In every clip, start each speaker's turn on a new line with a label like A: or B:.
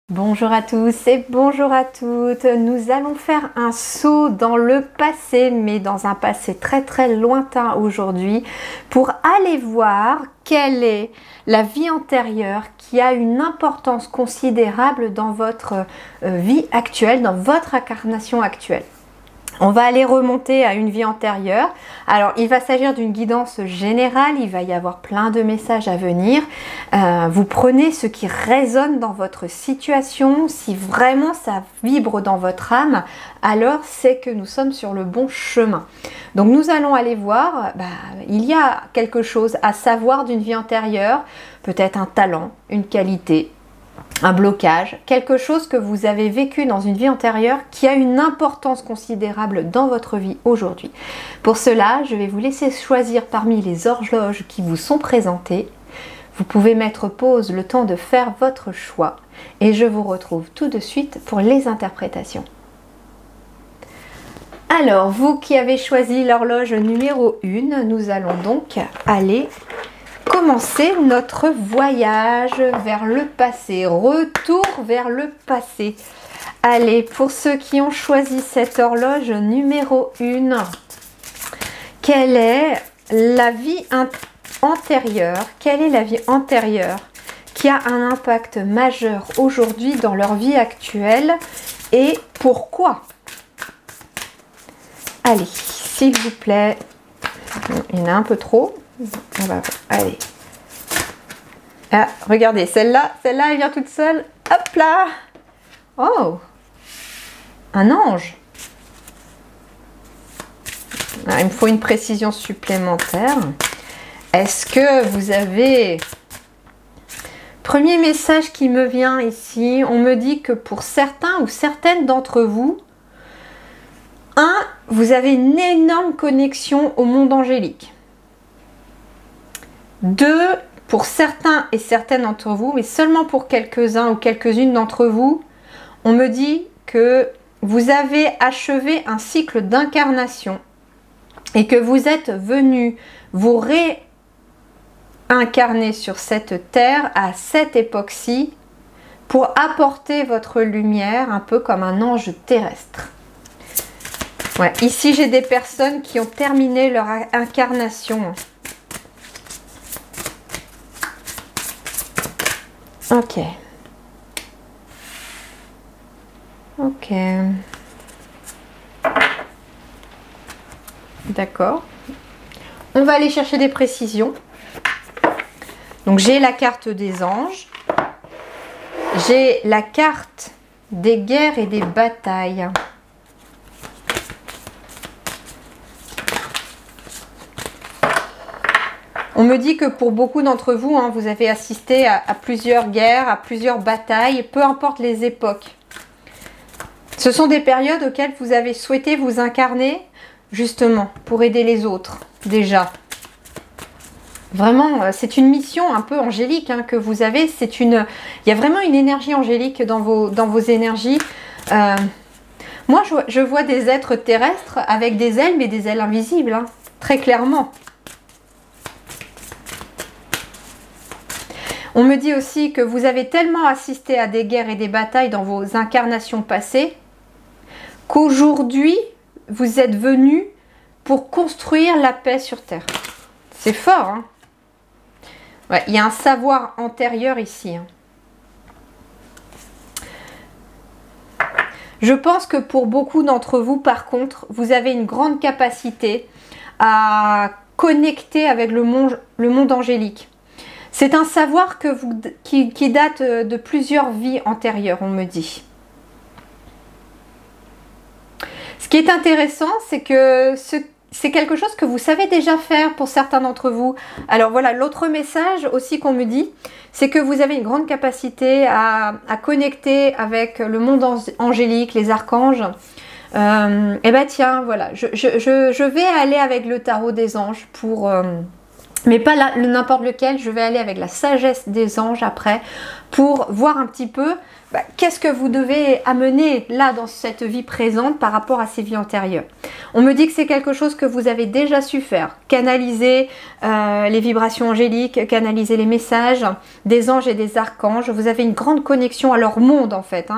A: Bonjour à tous et bonjour à toutes. Nous allons faire un saut dans le passé, mais dans un passé très lointain aujourd'hui, pour aller voir quelle est la vie antérieure qui a une importance considérable dans votre vie actuelle, dans votre incarnation actuelle. On va aller remonter à une vie antérieure. Alors, il va s'agir d'une guidance générale. Il va y avoir plein de messages à venir. Vous prenez ce qui résonne dans votre situation. Si vraiment ça vibre dans votre âme, alors c'est que nous sommes sur le bon chemin. Donc, nous allons aller voir, il y a quelque chose à savoir d'une vie antérieure. Peut-être un talent, une qualité, un blocage, quelque chose que vous avez vécu dans une vie antérieure qui a une importance considérable dans votre vie aujourd'hui. Pour cela, je vais vous laisser choisir parmi les horloges qui vous sont présentées. Vous pouvez mettre pause le temps de faire votre choix et je vous retrouve tout de suite pour les interprétations. Alors, vous qui avez choisi l'horloge numéro 1, nous allons donc aller commencer notre voyage vers le passé, retour vers le passé. Allez, pour ceux qui ont choisi cette horloge numéro 1, quelle est la vie antérieure? Quelle est la vie antérieure qui a un impact majeur aujourd'hui dans leur vie actuelle et pourquoi? Allez, s'il vous plaît, il y en a un peu trop. Allez. Ah, regardez, celle-là, elle vient toute seule. Hop là. Oh, un ange. Ah, il me faut une précision supplémentaire. Est-ce que vous avez... Premier message qui me vient ici, on me dit que pour certains ou certaines d'entre vous, vous avez une énorme connexion au monde angélique. 2, pour certains et certaines d'entre vous, mais seulement pour quelques-uns ou quelques-unes d'entre vous, on me dit que vous avez achevé un cycle d'incarnation et que vous êtes venu vous réincarner sur cette terre à cette époque-ci pour apporter votre lumière un peu comme un ange terrestre. Ouais, ici, j'ai des personnes qui ont terminé leur incarnation. Ok. Ok. D'accord. On va aller chercher des précisions. Donc, j'ai la carte des anges. J'ai la carte des guerres et des batailles. On me dit que pour beaucoup d'entre vous, vous avez assisté à plusieurs guerres, à plusieurs batailles, peu importe les époques. Ce sont des périodes auxquelles vous avez souhaité vous incarner, justement, pour aider les autres, déjà. Vraiment, c'est une mission un peu angélique que vous avez. Il y a vraiment une énergie angélique dans vos énergies. Moi, je vois des êtres terrestres avec des ailes, mais des ailes invisibles, très clairement. On me dit aussi que vous avez tellement assisté à des guerres et des batailles dans vos incarnations passées qu'aujourd'hui, vous êtes venu pour construire la paix sur Terre. C'est fort, hein? Ouais, il y a un savoir antérieur ici. Je pense que pour beaucoup d'entre vous, par contre, vous avez une grande capacité à connecter avec le monde angélique. C'est un savoir qui date de plusieurs vies antérieures, on me dit. Ce qui est intéressant, c'est que c'est quelque chose que vous savez déjà faire pour certains d'entre vous. Alors voilà, l'autre message aussi qu'on me dit, c'est que vous avez une grande capacité à connecter avec le monde angélique, les archanges. Et bien tiens, voilà, je vais aller avec le tarot des anges pour... mais pas n'importe lequel, je vais aller avec la sagesse des anges après pour voir un petit peu qu'est-ce que vous devez amener là dans cette vie présente par rapport à ces vies antérieures. On me dit que c'est quelque chose que vous avez déjà su faire, canaliser les vibrations angéliques, canaliser les messages des anges et des archanges. Vous avez une grande connexion à leur monde en fait.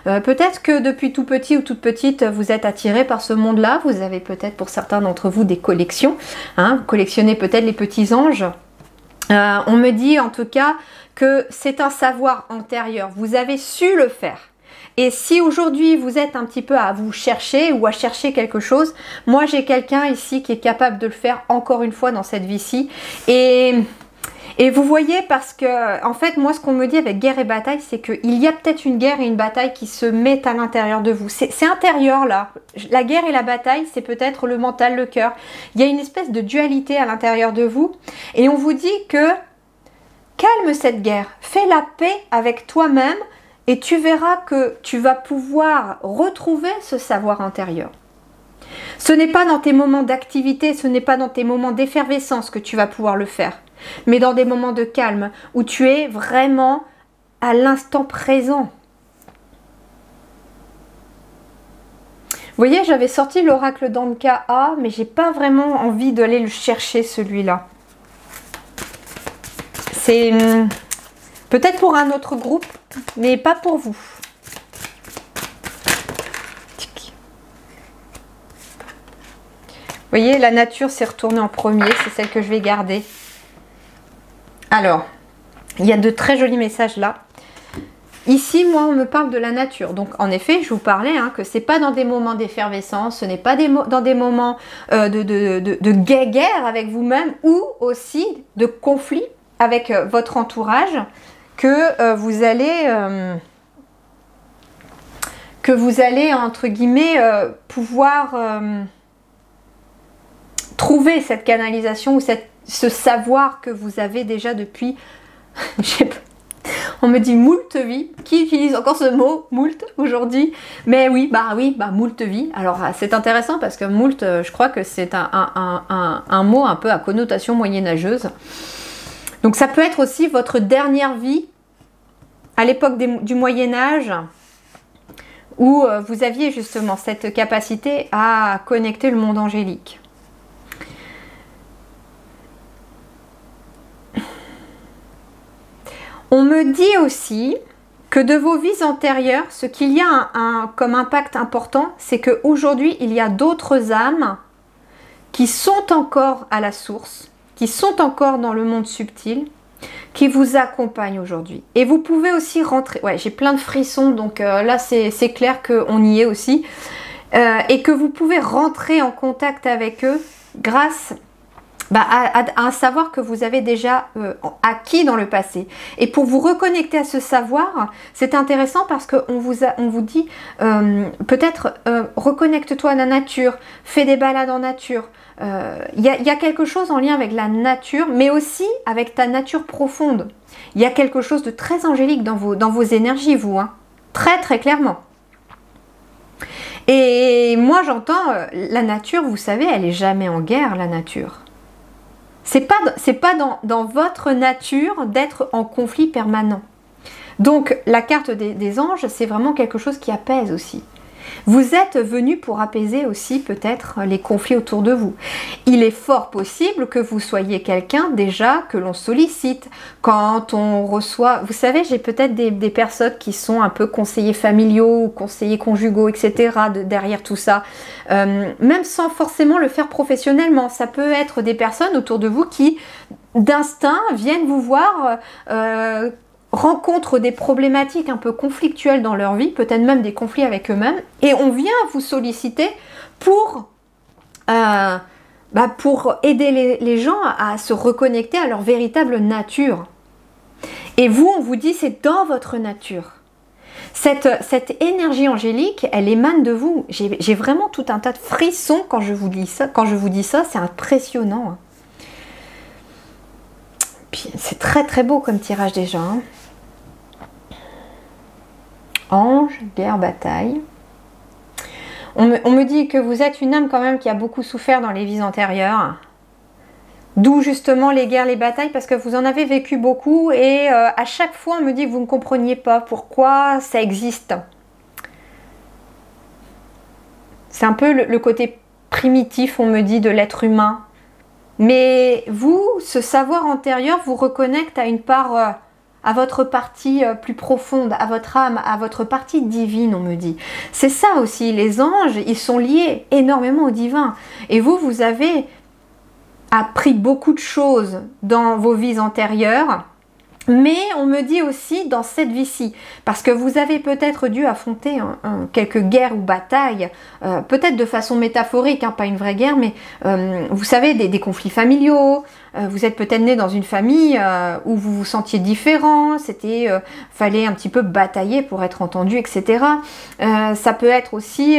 A: Peut-être que depuis tout petit ou toute petite, vous êtes attiré par ce monde-là. Vous avez peut-être pour certains d'entre vous des collections. Vous collectionnez peut-être les petits anges. On me dit en tout cas que c'est un savoir antérieur. Vous avez su le faire. Et si aujourd'hui vous êtes un petit peu à vous chercher ou à chercher quelque chose, moi j'ai quelqu'un ici qui est capable de le faire encore une fois dans cette vie-ci. Et vous voyez, parce que en fait moi ce qu'on me dit avec guerre et bataille, c'est qu'il y a peut-être une guerre et une bataille qui se mettent à l'intérieur de vous. C'est intérieur là. La guerre et la bataille, c'est peut-être le mental, le cœur. Il y a une espèce de dualité à l'intérieur de vous. Et on vous dit que calme cette guerre, fais la paix avec toi-même et tu verras que tu vas pouvoir retrouver ce savoir intérieur. Ce n'est pas dans tes moments d'activité, ce n'est pas dans tes moments d'effervescence que tu vas pouvoir le faire, mais dans des moments de calme où tu es vraiment à l'instant présent. Vous voyez, j'avais sorti l'oracle d'Anka, mais j'ai pas vraiment envie d'aller le chercher celui-là. C'est peut-être pour un autre groupe, mais pas pour vous. Vous voyez, la nature s'est retournée en premier, c'est celle que je vais garder. Alors, il y a de très jolis messages là. Ici, moi, on me parle de la nature. Donc, en effet, je vous parlais que ce n'est pas dans des moments d'effervescence, ce n'est pas dans des moments de guerre avec vous-même ou aussi de conflit avec votre entourage que vous allez entre guillemets pouvoir trouver cette canalisation ou ce savoir que vous avez déjà depuis on me dit moult vie. Qui utilise encore ce mot moult aujourd'hui? Mais oui, moult vie. Alors c'est intéressant parce que moult, je crois que c'est un mot un peu à connotation moyenâgeuse. Donc ça peut être aussi votre dernière vie à l'époque du Moyen-Âge où vous aviez justement cette capacité à connecter le monde angélique. On me dit aussi que de vos vies antérieures, ce qu'il y a comme impact important, c'est qu'aujourd'hui, il y a d'autres âmes qui sont encore à la source, qui sont encore dans le monde subtil, qui vous accompagnent aujourd'hui. Et vous pouvez aussi rentrer... Ouais, j'ai plein de frissons, donc là, c'est clair qu'on y est aussi. Et que vous pouvez rentrer en contact avec eux grâce à un savoir que vous avez déjà acquis dans le passé. Et pour vous reconnecter à ce savoir, c'est intéressant parce qu'on vous dit peut-être reconnecte-toi à la nature, fais des balades en nature. Il y a quelque chose en lien avec la nature, mais aussi avec ta nature profonde. Il y a quelque chose de très angélique dans vos énergies, vous, très très clairement. Et moi j'entends, la nature, vous savez, elle n'est jamais en guerre, la nature. C'est pas dans votre nature d'être en conflit permanent. Donc la carte des anges, c'est vraiment quelque chose qui apaise aussi. Vous êtes venu pour apaiser aussi peut-être les conflits autour de vous. Il est fort possible que vous soyez quelqu'un déjà que l'on sollicite. Quand on reçoit, vous savez, j'ai peut-être des personnes qui sont un peu conseillers familiaux, conseillers conjugaux, etc. derrière tout ça. Même sans forcément le faire professionnellement. Ça peut être des personnes autour de vous qui, d'instinct, viennent vous voir... rencontrent des problématiques un peu conflictuelles dans leur vie, peut-être même des conflits avec eux-mêmes, et on vient vous solliciter pour aider les gens à se reconnecter à leur véritable nature. Et vous, on vous dit, c'est dans votre nature. Cette énergie angélique, elle émane de vous. J'ai vraiment tout un tas de frissons quand je vous dis ça. Quand je vous dis ça, c'est impressionnant. Puis c'est très très beau comme tirage déjà. Ange, guerre, bataille. On me dit que vous êtes une âme quand même qui a beaucoup souffert dans les vies antérieures. D'où justement les guerres, les batailles, parce que vous en avez vécu beaucoup et à chaque fois on me dit que vous ne compreniez pas pourquoi ça existe. C'est un peu le côté primitif, on me dit, de l'être humain. Mais vous, ce savoir antérieur vous reconnecte à une part, à votre partie plus profonde, à votre âme, à votre partie divine, on me dit. C'est ça aussi, les anges, ils sont liés énormément au divin. Et vous, vous avez appris beaucoup de choses dans vos vies antérieures, mais on me dit aussi dans cette vie-ci, parce que vous avez peut-être dû affronter quelques guerres ou batailles, peut-être de façon métaphorique, hein, pas une vraie guerre, mais vous savez, des conflits familiaux, vous êtes peut-être né dans une famille où vous vous sentiez différent, fallait un petit peu batailler pour être entendu, etc. Ça peut être aussi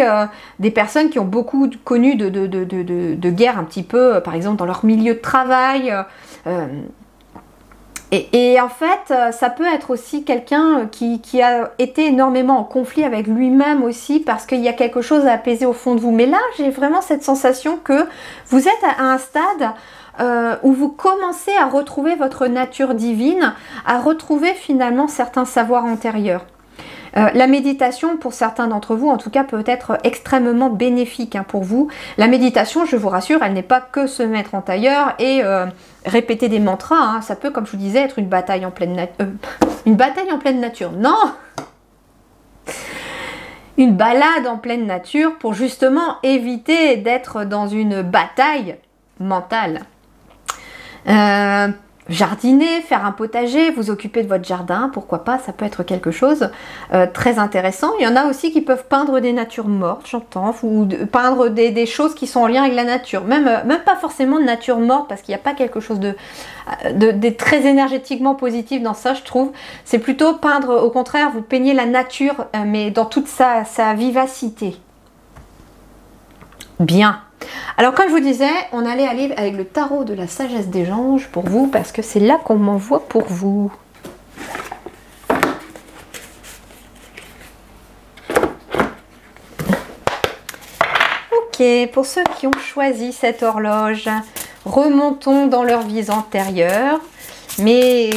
A: des personnes qui ont beaucoup connu de guerres un petit peu, par exemple dans leur milieu de travail, et en fait, ça peut être aussi quelqu'un qui a été énormément en conflit avec lui-même aussi parce qu'il y a quelque chose à apaiser au fond de vous. Mais là, j'ai vraiment cette sensation que vous êtes à un stade où vous commencez à retrouver votre nature divine, à retrouver finalement certains savoirs antérieurs. La méditation, pour certains d'entre vous, en tout cas, peut être extrêmement bénéfique pour vous. La méditation, je vous rassure, elle n'est pas que se mettre en tailleur et répéter des mantras. Ça peut, comme je vous disais, être une bataille en pleine nature. Une bataille en pleine nature, non! Une balade en pleine nature pour justement éviter d'être dans une bataille mentale. Jardiner, faire un potager, vous occuper de votre jardin, pourquoi pas, ça peut être quelque chose très intéressant. Il y en a aussi qui peuvent peindre des natures mortes, j'entends, ou peindre des choses qui sont en lien avec la nature. Même pas forcément de nature morte, parce qu'il n'y a pas quelque chose de très énergétiquement positif dans ça, je trouve. C'est plutôt peindre, au contraire, vous peignez la nature, mais dans toute sa vivacité. Bien. Alors comme je vous disais, on allait aller avec le tarot de la sagesse des anges pour vous, parce que c'est là qu'on m'envoie pour vous. Ok, pour ceux qui ont choisi cette horloge, remontons dans leurs vies antérieures, mais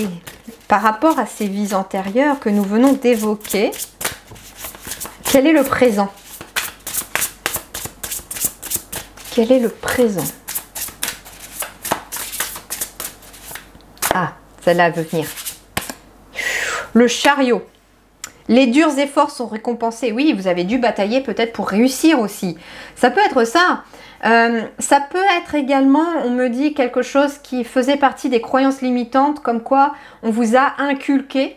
A: par rapport à ces vies antérieures que nous venons d'évoquer, quel est le présent ? Quel est le présent? Ah, celle-là veut venir. Le chariot. Les durs efforts sont récompensés. Oui, vous avez dû batailler peut-être pour réussir aussi. Ça peut être ça. Ça peut être également, on me dit, quelque chose qui faisait partie des croyances limitantes, comme quoi on vous a inculqué,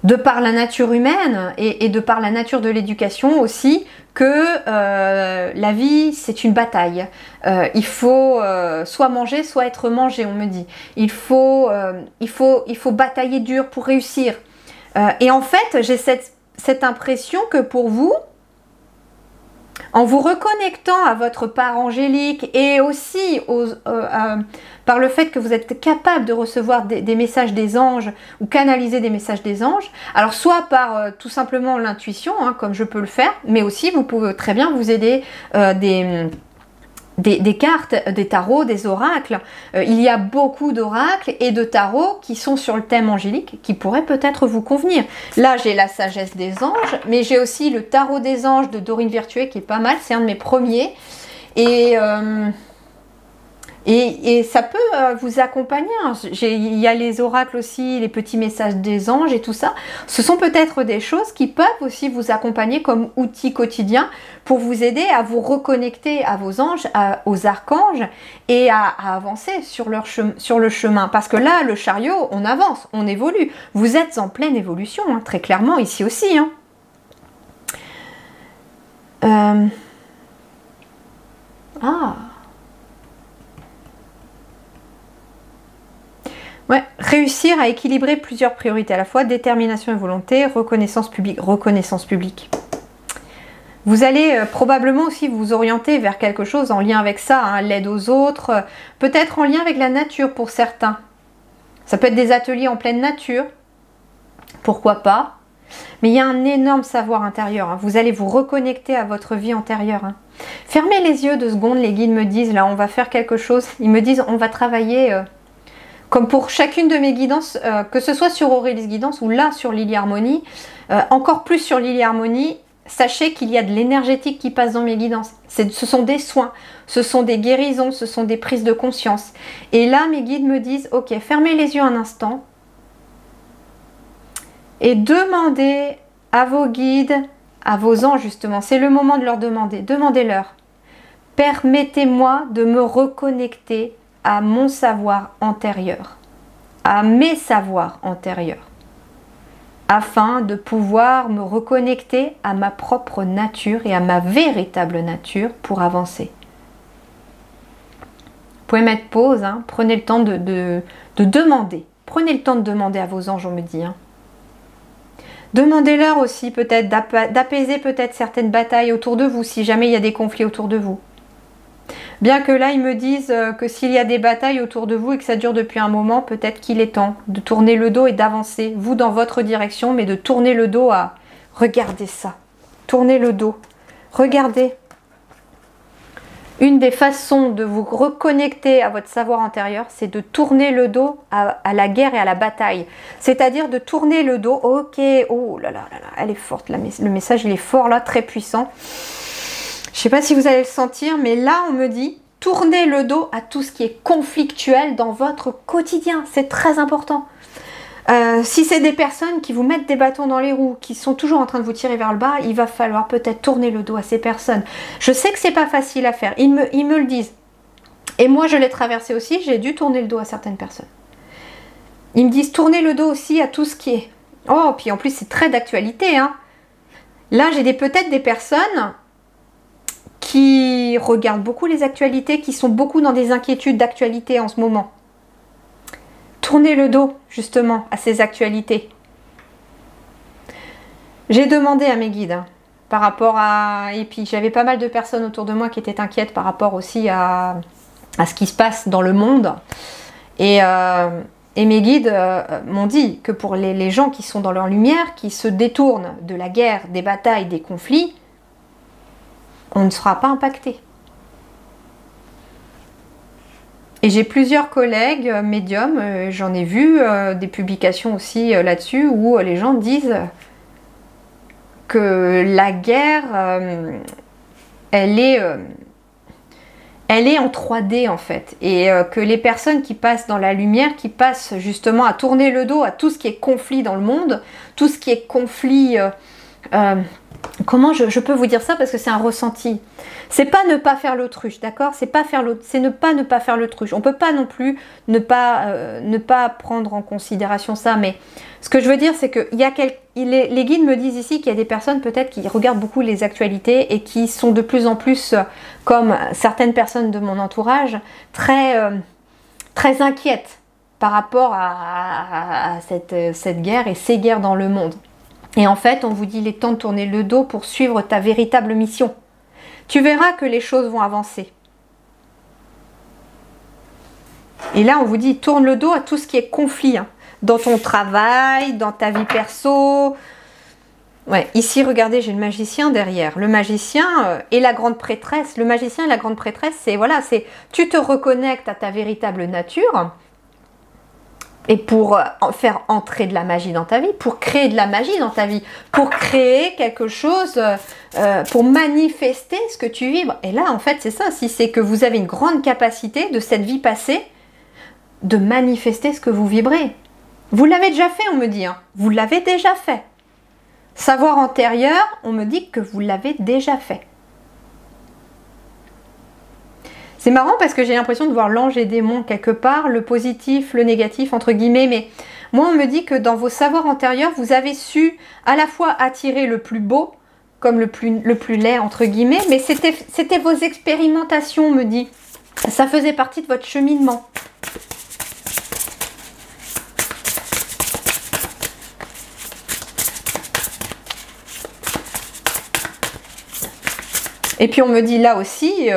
A: de par la nature humaine et de par la nature de l'éducation aussi, que la vie c'est une bataille. Il faut soit manger, soit être mangé, on me dit. Il faut batailler dur pour réussir. Et en fait, j'ai cette impression que pour vous, en vous reconnectant à votre part angélique et aussi par le fait que vous êtes capable de recevoir des messages des anges ou canaliser des messages des anges, alors soit par tout simplement l'intuition, comme je peux le faire, mais aussi vous pouvez très bien vous aider des cartes, des tarots, des oracles. Il y a beaucoup d'oracles et de tarots qui sont sur le thème angélique qui pourraient peut-être vous convenir. Là, j'ai la sagesse des anges, mais j'ai aussi le tarot des anges de Dorine Virtué qui est pas mal, c'est un de mes premiers. Et ça peut vous accompagner. Il y a les oracles aussi, les petits messages des anges et tout ça. Ce sont peut-être des choses qui peuvent aussi vous accompagner comme outil quotidien pour vous aider à vous reconnecter à vos anges, aux archanges et à avancer sur le chemin. Parce que là, le chariot, on avance, on évolue. Vous êtes en pleine évolution, très clairement, ici aussi. Ouais, réussir à équilibrer plusieurs priorités à la fois, détermination et volonté, reconnaissance publique. Vous allez probablement aussi vous orienter vers quelque chose en lien avec ça, l'aide aux autres, peut-être en lien avec la nature pour certains. Ça peut être des ateliers en pleine nature, pourquoi pas. Mais il y a un énorme savoir intérieur. Hein. Vous allez vous reconnecter à votre vie antérieure. Hein. Fermez les yeux 2 secondes, les guides me disent, là on va faire quelque chose. Ils me disent, on va travailler, comme pour chacune de mes guidances, que ce soit sur Aurélie Guidance ou là sur Lily Harmonie, encore plus sur Lily Harmonie, sachez qu'il y a de l'énergétique qui passe dans mes guidances. Ce sont des soins, ce sont des guérisons, ce sont des prises de conscience. Et là, mes guides me disent, ok, fermez les yeux un instant et demandez à vos guides, à vos anges justement, c'est le moment de leur demander, demandez-leur, permettez-moi de me reconnecter à mon savoir antérieur, à mes savoirs antérieurs, afin de pouvoir me reconnecter à ma propre nature et à ma véritable nature pour avancer. Vous pouvez mettre pause, hein, prenez le temps de demander. Prenez le temps de demander à vos anges, on me dit. Hein. Demandez-leur aussi peut-être d'apaiser peut-être certaines batailles autour de vous, si jamais il y a des conflits autour de vous. Bien que là, ils me disent que s'il y a des batailles autour de vous et que ça dure depuis un moment, peut-être qu'il est temps de tourner le dos et d'avancer, vous dans votre direction, mais de tourner le dos à... Regardez ça, tournez le dos, regardez. Une des façons de vous reconnecter à votre savoir antérieur, c'est de tourner le dos à la guerre et à la bataille. C'est-à-dire de tourner le dos, ok, oh là là là là, elle est forte, le message il est fort là, très puissant. Je ne sais pas si vous allez le sentir, mais là on me dit, tournez le dos à tout ce qui est conflictuel dans votre quotidien, c'est très important. Si c'est des personnes qui vous mettent des bâtons dans les roues, qui sont toujours en train de vous tirer vers le bas, il va falloir peut-être tourner le dos à ces personnes. Je sais que c'est pas facile à faire, ils me le disent. Et moi je l'ai traversé aussi, j'ai dû tourner le dos à certaines personnes. Ils me disent tournez le dos aussi à tout ce qui est... Oh, puis en plus c'est très d'actualité. Hein. Là j'ai peut-être des personnes qui regardent beaucoup les actualités, qui sont beaucoup dans des inquiétudes d'actualité en ce moment. Tournez le dos, justement, à ces actualités. J'ai demandé à mes guides, hein, par rapport à... Et puis, j'avais pas mal de personnes autour de moi qui étaient inquiètes par rapport aussi à ce qui se passe dans le monde. Et mes guides m'ont dit que pour les gens qui sont dans leur lumière, qui se détournent de la guerre, des batailles, des conflits, on ne sera pas impacté. Et j'ai plusieurs collègues médiums, j'en ai vu des publications aussi là-dessus où les gens disent que la guerre, elle est en 3D en fait. Et que les personnes qui passent dans la lumière, qui passent justement à tourner le dos à tout ce qui est conflit dans le monde, tout ce qui est conflit... comment je peux vous dire ça parce que c'est un ressenti. C'est pas ne pas faire l'autruche, d'accord? C'est ne pas faire l'autruche. On peut pas non plus ne pas prendre en considération ça. Mais ce que je veux dire, c'est que les guides me disent ici qu'il y a des personnes peut-être qui regardent beaucoup les actualités et qui sont de plus en plus, comme certaines personnes de mon entourage, très inquiètes par rapport à cette guerre et ces guerres dans le monde. Et en fait, on vous dit, il est temps de tourner le dos pour suivre ta véritable mission. Tu verras que les choses vont avancer. Et là, on vous dit, tourne le dos à tout ce qui est conflit. Hein, dans ton travail, dans ta vie perso. Ouais, ici, regardez, j'ai le magicien derrière. Le magicien et la grande prêtresse. Le magicien et la grande prêtresse, c'est voilà, c'est tu te reconnectes à ta véritable nature. Et pour faire entrer de la magie dans ta vie, pour créer de la magie dans ta vie, pour créer quelque chose, pour manifester ce que tu vibres. Et là, en fait, c'est ça. Si c'est que vous avez une grande capacité de cette vie passée, de manifester ce que vous vibrez. Vous l'avez déjà fait, on me dit. Hein. Vous l'avez déjà fait. Savoir antérieur, on me dit que vous l'avez déjà fait. C'est marrant parce que j'ai l'impression de voir l'ange et démon quelque part, le positif, le négatif, entre guillemets, mais moi on me dit que dans vos savoirs antérieurs, vous avez su à la fois attirer le plus beau, comme le plus laid, entre guillemets, mais c'était vos expérimentations, on me dit. Ça faisait partie de votre cheminement. Et puis on me dit là aussi...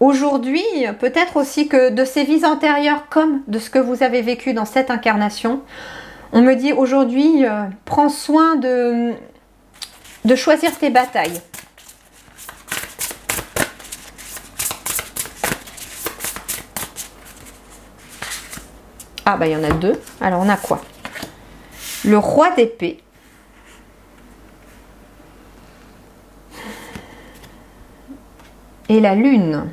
A: Aujourd'hui, peut-être aussi que de ces vies antérieures comme de ce que vous avez vécu dans cette incarnation, On me dit aujourd'hui, prends soin de choisir tes batailles. Ah bah il y en a deux. Alors on a quoi? Le roi d'épée. Et la lune.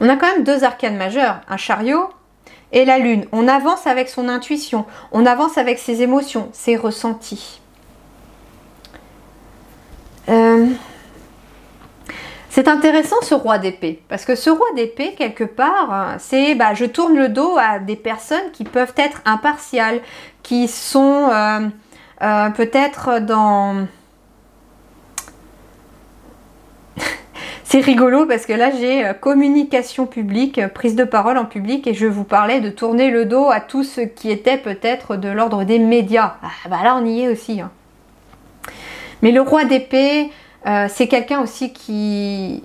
A: On a quand même deux arcanes majeurs, un chariot et la lune. On avance avec son intuition, on avance avec ses émotions, ses ressentis. C'est intéressant ce roi d'épée, parce que ce roi d'épée, quelque part, c'est je tourne le dos à des personnes qui peuvent être impartiales, qui sont peut-être dans... C'est rigolo parce que là j'ai communication publique, prise de parole en public et je vous parlais de tourner le dos à tout ce qui était peut-être de l'ordre des médias. Ah bah là on y est aussi. Hein. Mais le roi d'épée, c'est quelqu'un aussi qui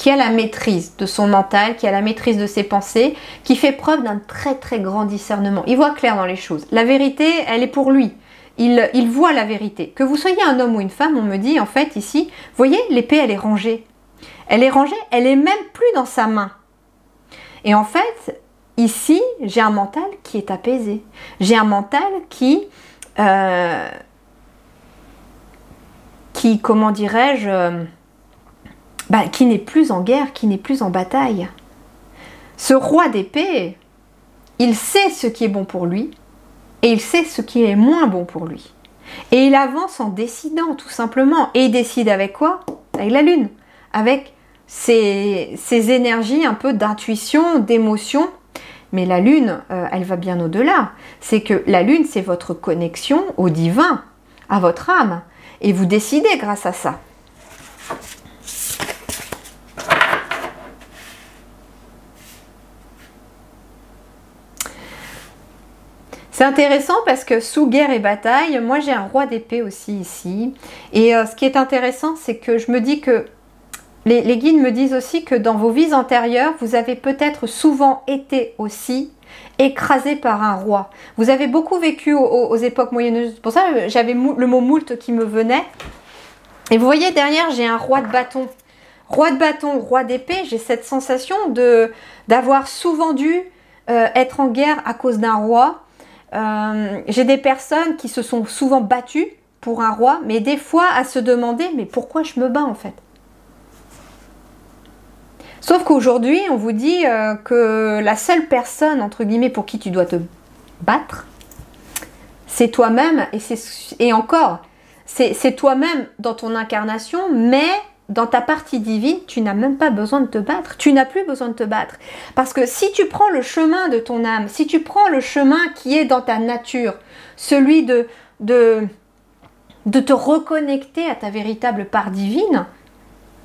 A: a la maîtrise de son mental, qui a la maîtrise de ses pensées, qui fait preuve d'un très très grand discernement. Il voit clair dans les choses. La vérité, elle est pour lui. Il voit la vérité. Que vous soyez un homme ou une femme, on me dit en fait ici, vous voyez, l'épée elle est rangée. Elle est rangée, elle est même plus dans sa main. Et en fait, ici, j'ai un mental qui est apaisé. J'ai un mental qui comment dirais-je, qui n'est plus en guerre, qui n'est plus en bataille. Ce roi d'épée, il sait ce qui est bon pour lui et il sait ce qui est moins bon pour lui. Et il avance en décidant, tout simplement. Et il décide avec quoi? Avec la lune. Avec ces énergies un peu d'intuition, d'émotion. Mais la lune, elle va bien au-delà. C'est que la lune, c'est votre connexion au divin, à votre âme. Et vous décidez grâce à ça. C'est intéressant parce que sous guerre et bataille, moi j'ai un roi d'épée aussi ici. Et ce qui est intéressant, c'est que je me dis que les guides me disent aussi que dans vos vies antérieures, vous avez peut-être souvent été aussi écrasé par un roi. Vous avez beaucoup vécu aux époques moyenâgeuses. Pour ça, j'avais le mot moult qui me venait. Et vous voyez derrière, j'ai un roi de bâton. Roi de bâton, roi d'épée, j'ai cette sensation d'avoir souvent dû être en guerre à cause d'un roi. J'ai des personnes qui se sont souvent battues pour un roi, mais des fois à se demander, mais pourquoi je me bats en fait? Sauf qu'aujourd'hui, on vous dit que la seule personne, entre guillemets, pour qui tu dois te battre, c'est toi-même. Et encore, c'est toi-même dans ton incarnation, mais dans ta partie divine, tu n'as même pas besoin de te battre. Tu n'as plus besoin de te battre. Parce que si tu prends le chemin de ton âme, si tu prends le chemin qui est dans ta nature, celui de te reconnecter à ta véritable part divine,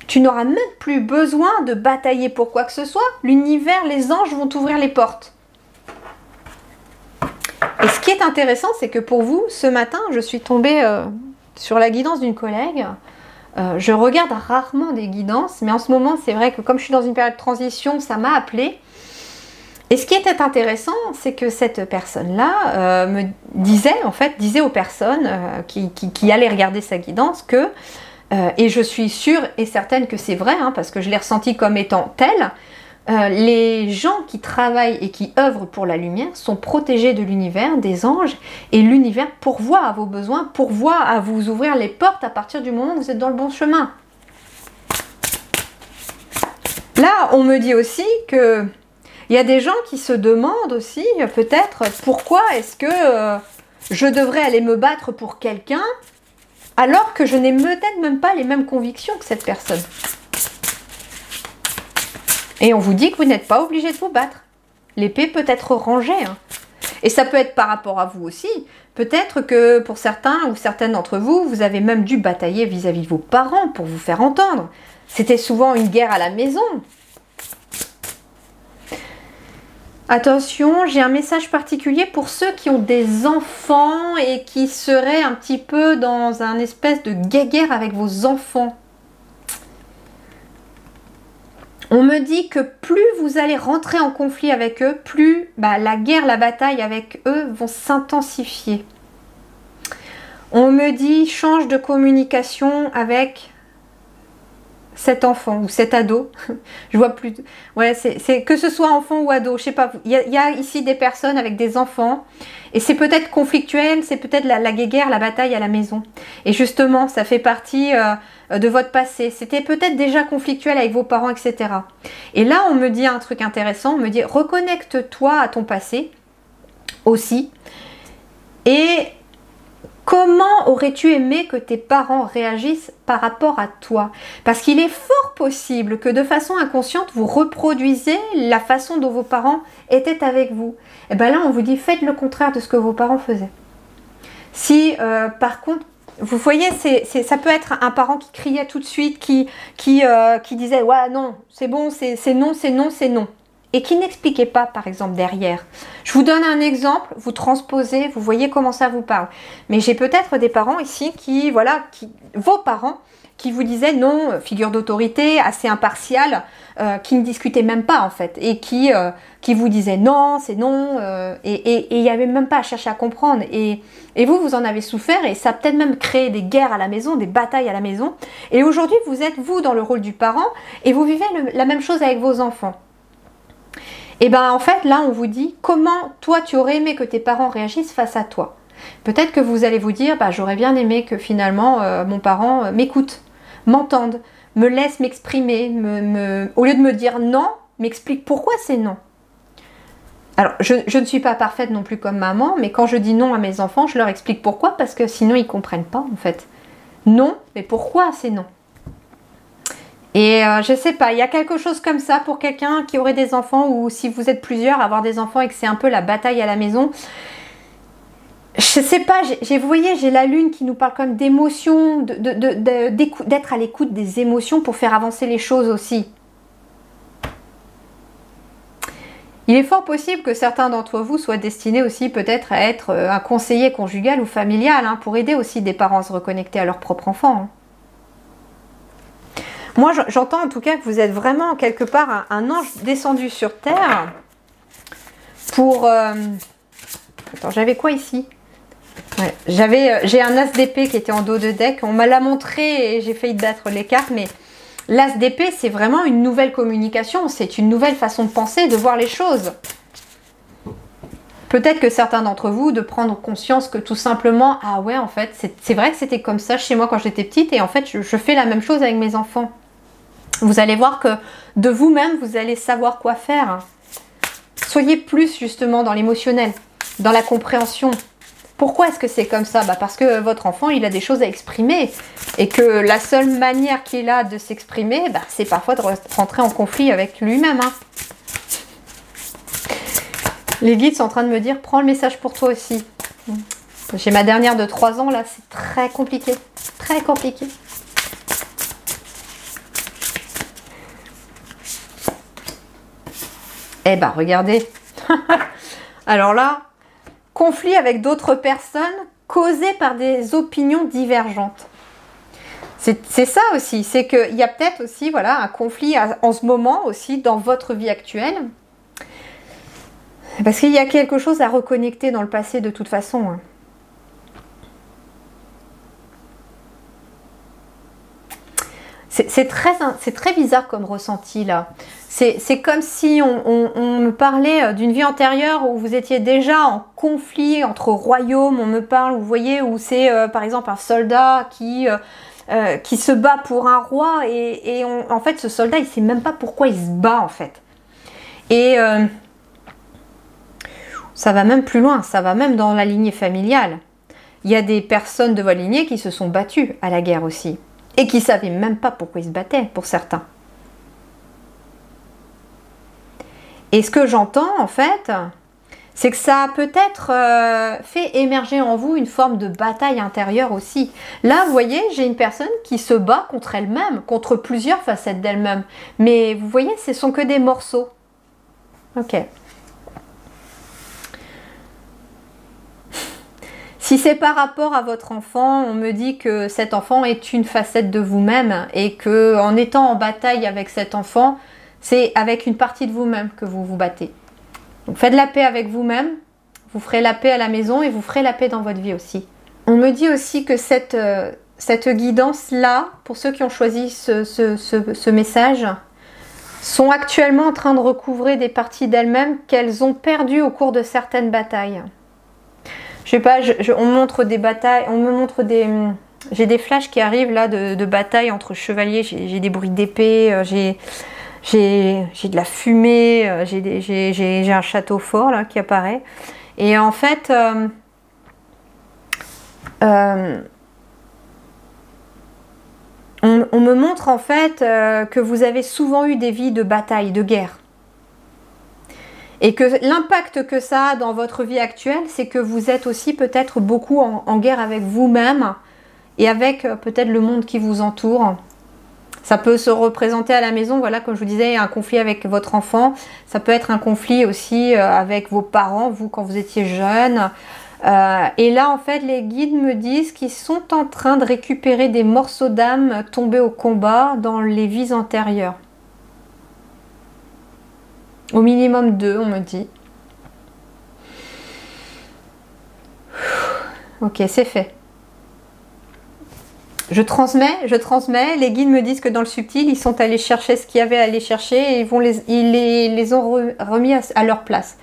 A: tu n'auras même plus besoin de batailler pour quoi que ce soit. L'univers, les anges vont t'ouvrir les portes. Et ce qui est intéressant, c'est que pour vous, ce matin, je suis tombée sur la guidance d'une collègue. Je regarde rarement des guidances, mais en ce moment, c'est vrai que comme je suis dans une période de transition, ça m'a appelée. Et ce qui était intéressant, c'est que cette personne-là me disait aux personnes qui allaient regarder sa guidance que et je suis sûre et certaine que c'est vrai, hein, parce que je l'ai ressenti comme étant tel, les gens qui travaillent et qui œuvrent pour la lumière sont protégés de l'univers, des anges, et l'univers pourvoit à vos besoins, pourvoit à vous ouvrir les portes à partir du moment où vous êtes dans le bon chemin. Là, on me dit aussi que il y a des gens qui se demandent aussi, peut-être, pourquoi est-ce que je devrais aller me battre pour quelqu'un alors que je n'ai peut-être même pas les mêmes convictions que cette personne. Et on vous dit que vous n'êtes pas obligé de vous battre. L'épée peut être rangée. Hein. Et ça peut être par rapport à vous aussi. Peut-être que pour certains ou certaines d'entre vous, vous avez même dû batailler vis-à-vis de vos parents pour vous faire entendre. C'était souvent une guerre à la maison. Attention, j'ai un message particulier pour ceux qui ont des enfants et qui seraient un petit peu dans un espèce de guéguerre avec vos enfants. On me dit que plus vous allez rentrer en conflit avec eux, plus la guerre, la bataille avec eux vont s'intensifier. On me dit change de communication avec cet enfant ou cet ado. Je vois plus. Ouais, c'est que ce soit enfant ou ado, je sais pas. Il y a ici des personnes avec des enfants et c'est peut-être conflictuel, c'est peut-être la guéguerre, la bataille à la maison. Et justement, ça fait partie de votre passé. C'était peut-être déjà conflictuel avec vos parents, etc. Et là, on me dit un truc intéressant. On me dit reconnecte-toi à ton passé aussi. Et comment aurais-tu aimé que tes parents réagissent par rapport à toi? Parce qu'il est fort possible que de façon inconsciente, vous reproduisez la façon dont vos parents étaient avec vous. Et bien là, on vous dit, faites le contraire de ce que vos parents faisaient. Si, par contre, vous voyez, ça peut être un parent qui criait tout de suite, qui disait, ouais, non, c'est bon, c'est non, c'est non, c'est non. Et qui n'expliquait pas, par exemple, derrière. Je vous donne un exemple, vous transposez, vous voyez comment ça vous parle. Mais j'ai peut-être des parents ici vos parents, qui vous disaient non, figure d'autorité, assez impartiale, qui ne discutaient même pas en fait, et qui vous disaient non, c'est non, et il n'y avait même pas à chercher à comprendre. Et vous en avez souffert, et ça a peut-être même créé des guerres à la maison, des batailles à la maison. Et aujourd'hui, vous êtes vous dans le rôle du parent, et vous vivez la même chose avec vos enfants. Et bien en fait là on vous dit comment toi tu aurais aimé que tes parents réagissent face à toi. Peut-être que vous allez vous dire j'aurais bien aimé que finalement mon parent m'écoute, m'entende, me laisse m'exprimer, au lieu de me dire non, m'explique pourquoi c'est non. Alors je ne suis pas parfaite non plus comme maman, mais quand je dis non à mes enfants, je leur explique pourquoi, parce que sinon ils ne comprennent pas en fait. Non, mais pourquoi c'est non? Et je sais pas, il y a quelque chose comme ça pour quelqu'un qui aurait des enfants, ou si vous êtes plusieurs, avoir des enfants et que c'est un peu la bataille à la maison. Je sais pas, vous voyez, j'ai la lune qui nous parle comme d'émotions, d'être à l'écoute des émotions pour faire avancer les choses aussi. Il est fort possible que certains d'entre vous soient destinés aussi peut-être à être un conseiller conjugal ou familial, pour aider aussi des parents à se reconnecter à leur propre enfant. Moi, j'entends en tout cas que vous êtes vraiment quelque part un ange descendu sur Terre pour... Attends, j'avais quoi ici? Ouais, j'ai un as d'épée qui était en dos de deck. On m'a l'a montré et j'ai failli battre les cartes, mais l'as d'épée, c'est vraiment une nouvelle communication. C'est une nouvelle façon de penser, de voir les choses. Peut-être que certains d'entre vous, de prendre conscience que tout simplement, ah ouais, en fait, c'est vrai que c'était comme ça chez moi quand j'étais petite, et en fait, je fais la même chose avec mes enfants. Vous allez voir que de vous-même, vous allez savoir quoi faire. Soyez plus justement dans l'émotionnel, dans la compréhension. Pourquoi est-ce que c'est comme ça? Parce que votre enfant, il a des choses à exprimer. Et que la seule manière qu'il a de s'exprimer, c'est parfois de rentrer en conflit avec lui-même. Les guides sont en train de me dire, prends le message pour toi aussi. J'ai ma dernière de 3 ans, là, c'est très compliqué. Très compliqué. Eh ben, regardez. Alors là, conflit avec d'autres personnes causé par des opinions divergentes. C'est ça aussi, c'est qu'il y a peut-être aussi un conflit en ce moment aussi dans votre vie actuelle. Parce qu'il y a quelque chose à reconnecter dans le passé de toute façon. C'est très bizarre comme ressenti là. C'est comme si on me parlait d'une vie antérieure où vous étiez déjà en conflit entre royaumes. On me parle, vous voyez, où c'est par exemple un soldat qui se bat pour un roi et en fait ce soldat il sait même pas pourquoi il se bat en fait. Et ça va même plus loin, ça va même dans la lignée familiale. Il y a des personnes de votre lignée qui se sont battues à la guerre aussi. Et qui ne savaient même pas pourquoi ils se battaient, pour certains. Et ce que j'entends, en fait, c'est que ça a peut-être fait émerger en vous une forme de bataille intérieure aussi. Là, vous voyez, j'ai une personne qui se bat contre elle-même, contre plusieurs facettes d'elle-même. Mais vous voyez, ce sont que des morceaux. Ok. Si c'est par rapport à votre enfant, on me dit que cet enfant est une facette de vous-même et que en étant en bataille avec cet enfant, C'est avec une partie de vous-même que vous vous battez. Donc faites la paix avec vous-même, vous ferez la paix à la maison et vous ferez la paix dans votre vie aussi. On me dit aussi que cette guidance-là, pour ceux qui ont choisi ce message, sont actuellement en train de recouvrer des parties d'elles-mêmes qu'elles ont perdues au cours de certaines batailles. Je sais pas, on me montre des batailles, j'ai des flashs qui arrivent là de batailles entre chevaliers, j'ai des bruits d'épée, j'ai de la fumée, j'ai un château fort là qui apparaît. Et en fait, on me montre en fait que vous avez souvent eu des vies de bataille, de guerre. Et que l'impact que ça a dans votre vie actuelle, c'est que vous êtes aussi peut-être beaucoup en guerre avec vous-même et avec peut-être le monde qui vous entoure. Ça peut se représenter à la maison, voilà, comme je vous disais, un conflit avec votre enfant. Ça peut être un conflit aussi avec vos parents, vous, quand vous étiez jeune. Et là, en fait, les guides me disent qu'ils sont en train de récupérer des morceaux d'âme tombés au combat dans les vies antérieures. Au minimum 2, on me dit. Ok, c'est fait. Je transmets. Les guides me disent que dans le subtil, ils sont allés chercher ce qu'il y avait à aller chercher et ils les ont remis à leur place.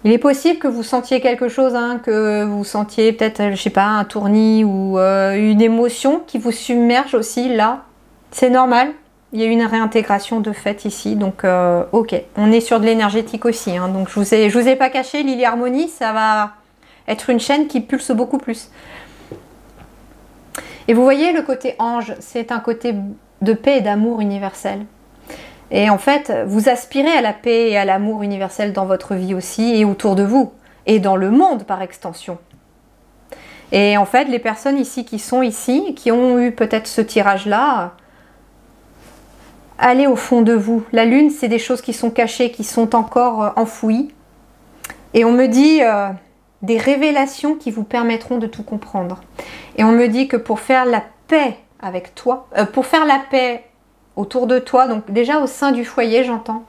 A: Il est possible que vous sentiez quelque chose, hein, que vous sentiez peut-être, je sais pas, un tournis ou une émotion qui vous submerge aussi là. C'est normal. Il y a eu une réintégration de fait ici, donc ok. On est sur de l'énergétique aussi, hein, donc je vous ai pas caché, Lily Harmonie, ça va être une chaîne qui pulse beaucoup plus. Et vous voyez, le côté ange, c'est un côté de paix et d'amour universel. Et en fait, vous aspirez à la paix et à l'amour universel dans votre vie aussi et autour de vous, et dans le monde par extension. Et en fait, les personnes ici qui sont ici, qui ont eu peut-être ce tirage-là, allez au fond de vous. La lune, c'est des choses qui sont cachées, qui sont encore enfouies. Et on me dit des révélations qui vous permettront de tout comprendre. Et on me dit que pour faire la paix avec toi, pour faire la paix autour de toi, donc déjà au sein du foyer, j'entends,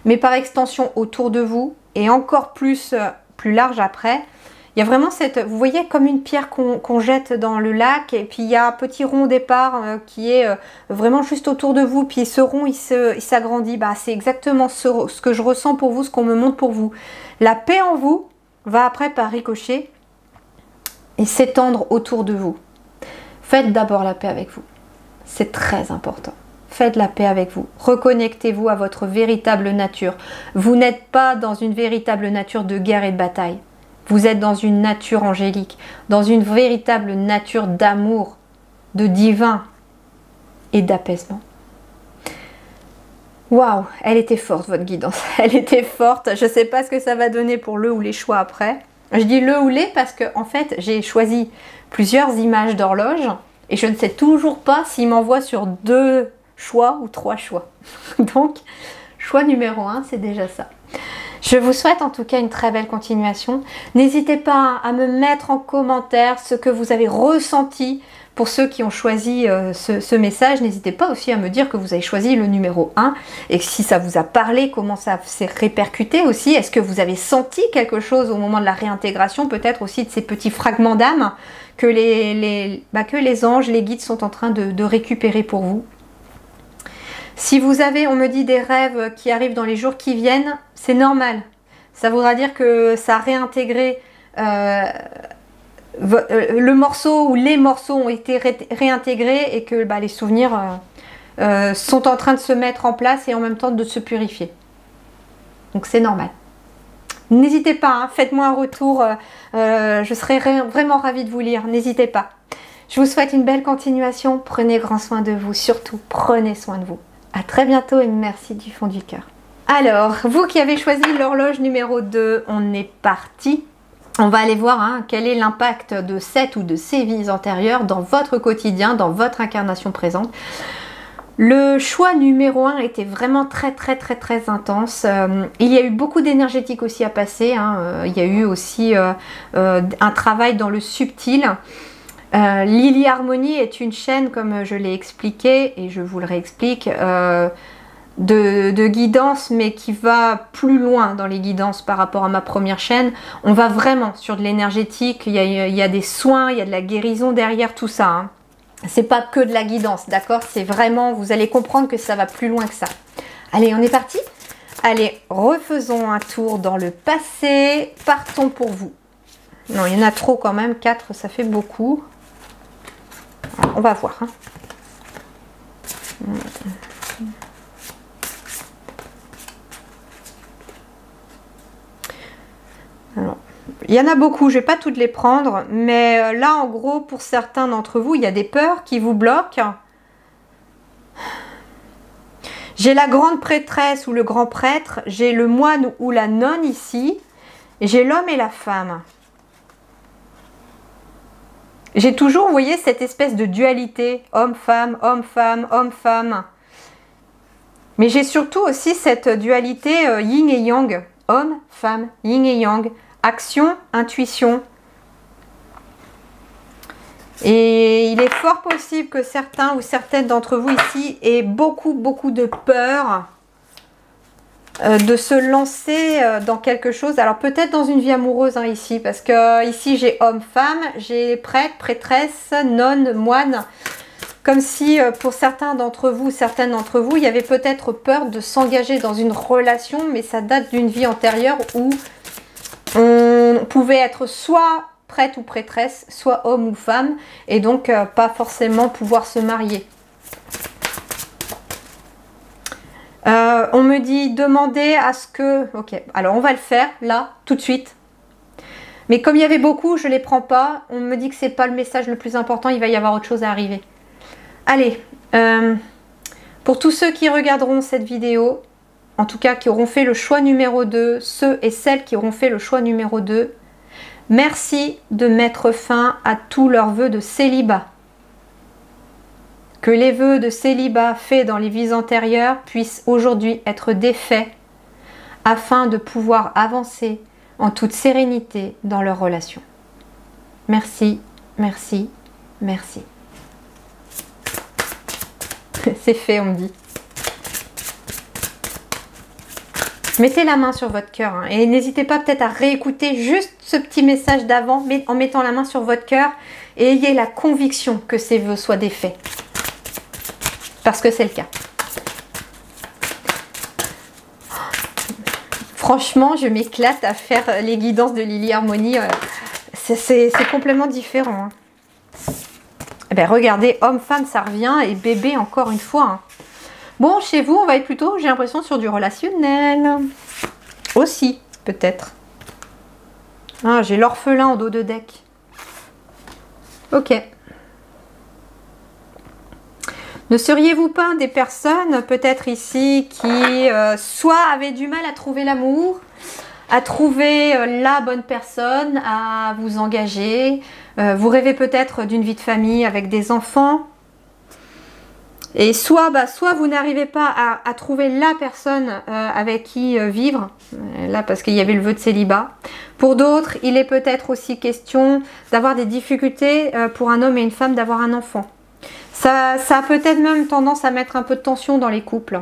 A: mais par extension autour de vous, et encore plus large après, il y a vraiment cette, vous voyez, comme une pierre qu'on jette dans le lac, et puis il y a un petit rond au départ qui est vraiment juste autour de vous, puis ce rond, il s'agrandit. Bah, c'est exactement ce que je ressens pour vous, ce qu'on me montre pour vous. La paix en vous va après par ricochet et s'étendre autour de vous. Faites d'abord la paix avec vous. C'est très important. Faites la paix avec vous. Reconnectez-vous à votre véritable nature. Vous n'êtes pas dans une véritable nature de guerre et de bataille. Vous êtes dans une nature angélique, dans une véritable nature d'amour, de divin et d'apaisement. Waouh, elle était forte votre guidance, elle était forte. Je ne sais pas ce que ça va donner pour le ou les choix après. Je dis le ou les parce que en fait j'ai choisi plusieurs images d'horloge et je ne sais toujours pas s'il m'envoie sur 2 choix ou 3 choix. Donc choix numéro 1, c'est déjà ça. Je vous souhaite en tout cas une très belle continuation. N'hésitez pas à me mettre en commentaire ce que vous avez ressenti. Pour ceux qui ont choisi ce message, n'hésitez pas aussi à me dire que vous avez choisi le numéro 1 et si ça vous a parlé, comment ça s'est répercuté aussi. Est-ce que vous avez senti quelque chose au moment de la réintégration, peut-être aussi de ces petits fragments d'âme que les anges, les guides sont en train de récupérer pour vous. Si vous avez, on me dit, des rêves qui arrivent dans les jours qui viennent, c'est normal. Ça voudra dire que ça a réintégré, le morceau ou les morceaux ont été réintégrés et que les souvenirs sont en train de se mettre en place et en même temps de se purifier. Donc c'est normal. N'hésitez pas, hein, faites-moi un retour, je serai vraiment ravie de vous lire, n'hésitez pas. Je vous souhaite une belle continuation, prenez grand soin de vous, surtout prenez soin de vous. À très bientôt et merci du fond du cœur. Alors, vous qui avez choisi l'horloge numéro 2, on est parti. On va aller voir quel est l'impact de cette ou de ces vies antérieures dans votre quotidien, dans votre incarnation présente. Le choix numéro 1 était vraiment très intense. Il y a eu beaucoup d'énergétique aussi à passer. Il y a eu aussi un travail dans le subtil. Lily Harmonie est une chaîne, comme je l'ai expliqué, et je vous le réexplique, de guidance, mais qui va plus loin dans les guidances par rapport à ma première chaîne. On va vraiment sur de l'énergétique, il y a des soins, il y a de la guérison derrière tout ça. Hein. C'est pas que de la guidance, d'accord? C'est vraiment, vous allez comprendre que ça va plus loin que ça. Allez, on est parti? Allez, refaisons un tour dans le passé. Partons pour vous. Non, il y en a trop quand même. 4, ça fait beaucoup. On va voir. Hein. Alors, il y en a beaucoup. Je ne vais pas toutes les prendre. Mais là, en gros, pour certains d'entre vous, il y a des peurs qui vous bloquent. J'ai la grande prêtresse ou le grand prêtre, j'ai le moine ou la nonne ici, et j'ai l'homme et la femme. J'ai toujours, vous voyez, cette espèce de dualité, homme-femme, homme-femme, homme-femme. Mais j'ai surtout aussi cette dualité yin et yang, homme-femme, yin et yang, action, intuition. Et il est fort possible que certains ou certaines d'entre vous ici aient beaucoup de peur de se lancer dans quelque chose. Alors peut-être dans une vie amoureuse hein, ici, parce que ici j'ai homme-femme, j'ai prêtre, prêtresse, nonne, moine. Comme si pour certains d'entre vous, certaines d'entre vous, il y avait peut-être peur de s'engager dans une relation, mais ça date d'une vie antérieure où on pouvait être soit prêtre ou prêtresse, soit homme ou femme, et donc pas forcément pouvoir se marier. On me dit demander à ce que... Ok, alors on va le faire là, tout de suite. Mais comme il y avait beaucoup, je ne les prends pas. On me dit que c'est pas le message le plus important, il va y avoir autre chose à arriver. Allez, pour tous ceux qui regarderont cette vidéo, en tout cas qui auront fait le choix numéro 2, ceux et celles qui auront fait le choix numéro 2, merci de mettre fin à tous leurs vœux de célibat. Que les vœux de célibat faits dans les vies antérieures puissent aujourd'hui être défaits afin de pouvoir avancer en toute sérénité dans leur relation. Merci, merci, merci. C'est fait, on me dit. Mettez la main sur votre cœur hein, et n'hésitez pas peut-être à réécouter juste ce petit message d'avant en mettant la main sur votre cœur et ayez la conviction que ces vœux soient défaits. Parce que c'est le cas. Franchement, je m'éclate à faire les guidances de Lily Harmonie. C'est complètement différent. Hein. Eh bien, regardez, homme-femme, ça revient et bébé encore une fois. Hein. Bon, chez vous, on va être plutôt, j'ai l'impression, sur du relationnel. Aussi, peut-être. Ah, j'ai l'orphelin en dos de deck. Ok. Ne seriez-vous pas des personnes, peut-être ici, qui soit avaient du mal à trouver l'amour, à trouver la bonne personne, à vous engager. Vous rêvez peut-être d'une vie de famille avec des enfants. Et soit vous n'arrivez pas à trouver la personne avec qui vivre, là parce qu'il y avait le vœu de célibat. Pour d'autres, il est peut-être aussi question d'avoir des difficultés pour un homme et une femme d'avoir un enfant. Ça a peut-être même tendance à mettre un peu de tension dans les couples.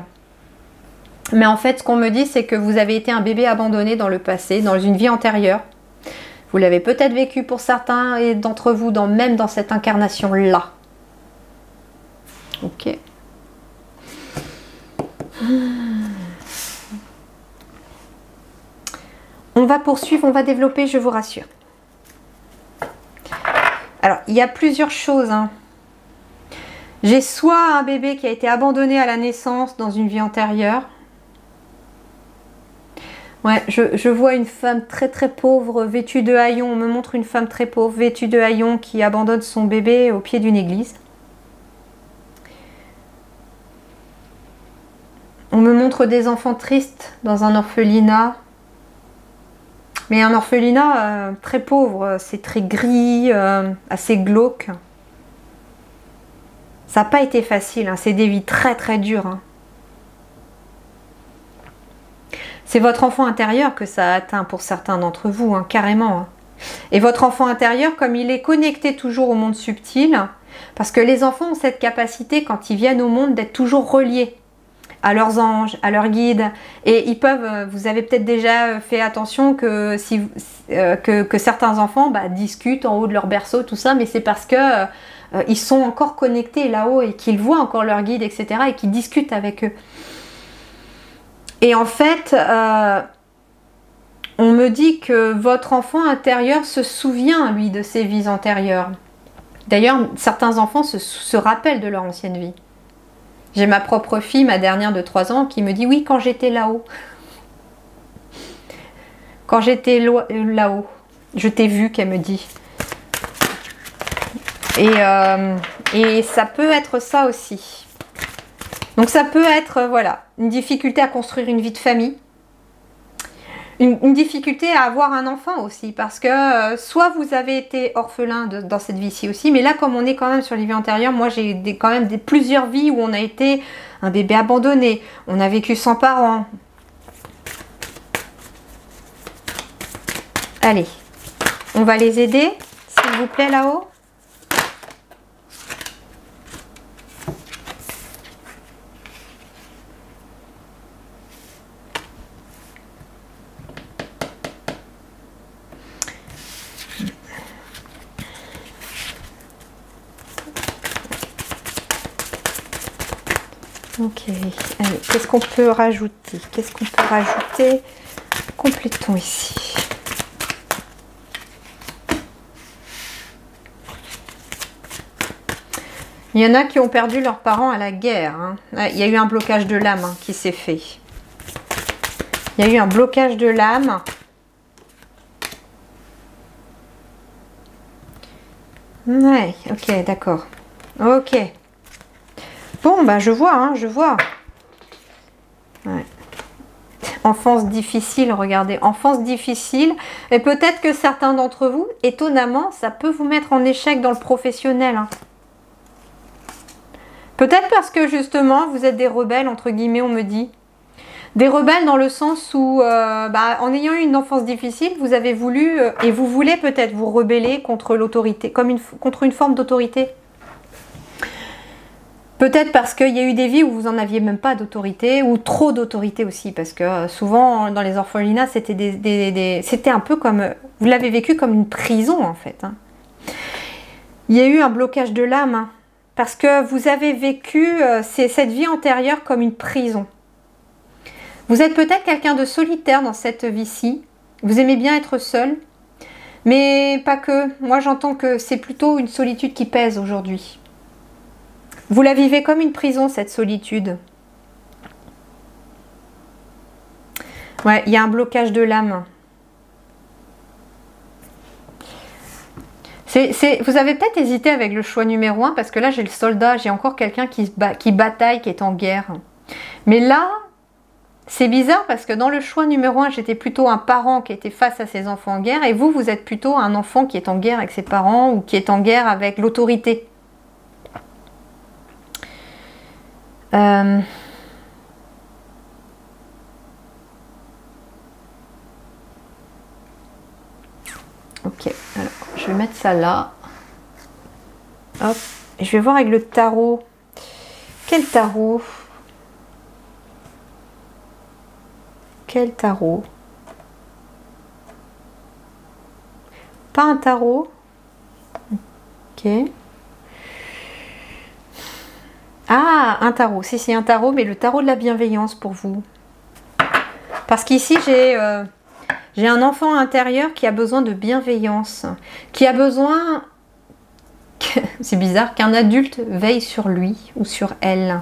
A: Mais en fait, ce qu'on me dit, c'est que vous avez été un bébé abandonné dans le passé, dans une vie antérieure. Vous l'avez peut-être vécu pour certains d'entre vous, même dans cette incarnation-là. Ok. On va poursuivre, on va développer, je vous rassure. Alors, il y a plusieurs choses. Hein. J'ai soit un bébé qui a été abandonné à la naissance dans une vie antérieure. Ouais, je vois une femme très pauvre, vêtue de haillons. On me montre une femme très pauvre, vêtue de haillons, qui abandonne son bébé au pied d'une église. On me montre des enfants tristes dans un orphelinat. Mais un orphelinat très pauvre, c'est très gris, assez glauque. Ça n'a pas été facile, hein. C'est des vies très dures. Hein. C'est votre enfant intérieur que ça a atteint pour certains d'entre vous, hein, carrément. Hein. Et votre enfant intérieur, comme il est connecté toujours au monde subtil, parce que les enfants ont cette capacité, quand ils viennent au monde, d'être toujours reliés à leurs anges, à leurs guides. Et ils peuvent, vous avez peut-être déjà fait attention que, que certains enfants discutent en haut de leur berceau, tout ça, mais c'est parce que ils sont encore connectés là-haut et qu'ils voient encore leurs guides, etc. et qu'ils discutent avec eux. Et en fait, on me dit que votre enfant intérieur se souvient, lui, de ses vies antérieures. D'ailleurs, certains enfants se rappellent de leur ancienne vie. J'ai ma propre fille, ma dernière de 3 ans, qui me dit « Oui, quand j'étais là-haut. Quand j'étais là-haut. Je t'ai vu », qu'elle me dit. Et ça peut être ça aussi. Donc ça peut être, voilà, une difficulté à construire une vie de famille. Une difficulté à avoir un enfant aussi, parce que soit vous avez été orphelin dans cette vie-ci aussi, mais là comme on est quand même sur les vies antérieures, moi j'ai quand même plusieurs vies où on a été un bébé abandonné, on a vécu sans parents. Allez, on va les aider, s'il vous plaît, là-haut. Ok, allez, qu'est-ce qu'on peut rajouter? Qu'est-ce qu'on peut rajouter? Complétons ici. Il y en a qui ont perdu leurs parents à la guerre. Hein. Il y a eu un blocage de l'âme qui s'est fait. Il y a eu un blocage de l'âme. Ouais, ok, d'accord. Ok. Bon, bah je vois, hein, je vois. Ouais. Enfance difficile, regardez, enfance difficile. Et peut-être que certains d'entre vous, étonnamment, ça peut vous mettre en échec dans le professionnel. Hein. Peut-être parce que justement, vous êtes des rebelles, entre guillemets, on me dit. Des rebelles dans le sens où, en ayant eu une enfance difficile, vous avez voulu, et vous voulez peut-être vous rebeller contre l'autorité, contre une forme d'autorité. Peut-être parce qu'il y a eu des vies où vous n'en aviez même pas d'autorité, ou trop d'autorité aussi, parce que souvent dans les orphelinats, c'était un peu comme, vous l'avez vécu comme une prison en fait. Hein. Il y a eu un blocage de l'âme, hein, parce que vous avez vécu cette vie antérieure comme une prison. Vous êtes peut-être quelqu'un de solitaire dans cette vie-ci, vous aimez bien être seul, mais pas que. Moi j'entends que c'est plutôt une solitude qui pèse aujourd'hui. Vous la vivez comme une prison, cette solitude. Ouais, il y a un blocage de l'âme. Vous avez peut-être hésité avec le choix numéro 1, parce que là, j'ai le soldat, j'ai encore quelqu'un qui bataille, qui est en guerre. Mais là, c'est bizarre, parce que dans le choix numéro 1, j'étais plutôt un parent qui était face à ses enfants en guerre, et vous, vous êtes plutôt un enfant qui est en guerre avec ses parents, ou qui est en guerre avec l'autorité. Ok, alors je vais mettre ça là. Hop, et je vais voir avec le tarot. Quel tarot? Quel tarot? Pas un tarot. Ok. Ah, un tarot. Si, un tarot, mais le tarot de la bienveillance pour vous. Parce qu'ici, j'ai un enfant intérieur qui a besoin de bienveillance. Qui a besoin, c'est bizarre, qu'un adulte veille sur lui ou sur elle.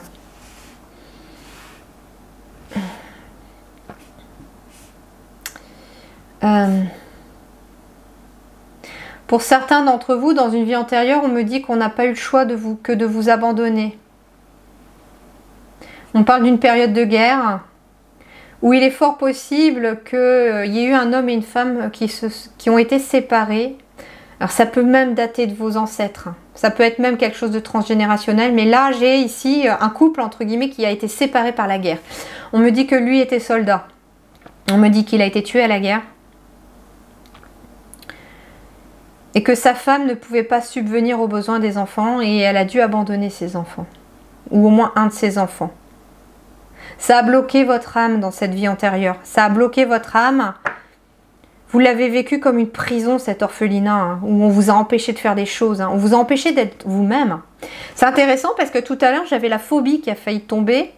A: Pour certains d'entre vous, dans une vie antérieure, on me dit qu'on n'a pas eu le choix que de vous abandonner. On parle d'une période de guerre où il est fort possible qu'il y ait eu un homme et une femme qui ont été séparés. Alors ça peut même dater de vos ancêtres. Ça peut être même quelque chose de transgénérationnel. Mais là, j'ai ici un couple, entre guillemets, qui a été séparé par la guerre. On me dit que lui était soldat. On me dit qu'il a été tué à la guerre. Et que sa femme ne pouvait pas subvenir aux besoins des enfants et elle a dû abandonner ses enfants. Ou au moins un de ses enfants. Ça a bloqué votre âme dans cette vie antérieure. Ça a bloqué votre âme. Vous l'avez vécu comme une prison, cet orphelinat, hein, où on vous a empêché de faire des choses. Hein, on vous a empêché d'être vous-même. C'est intéressant parce que tout à l'heure, j'avais la phobie qui a failli tomber.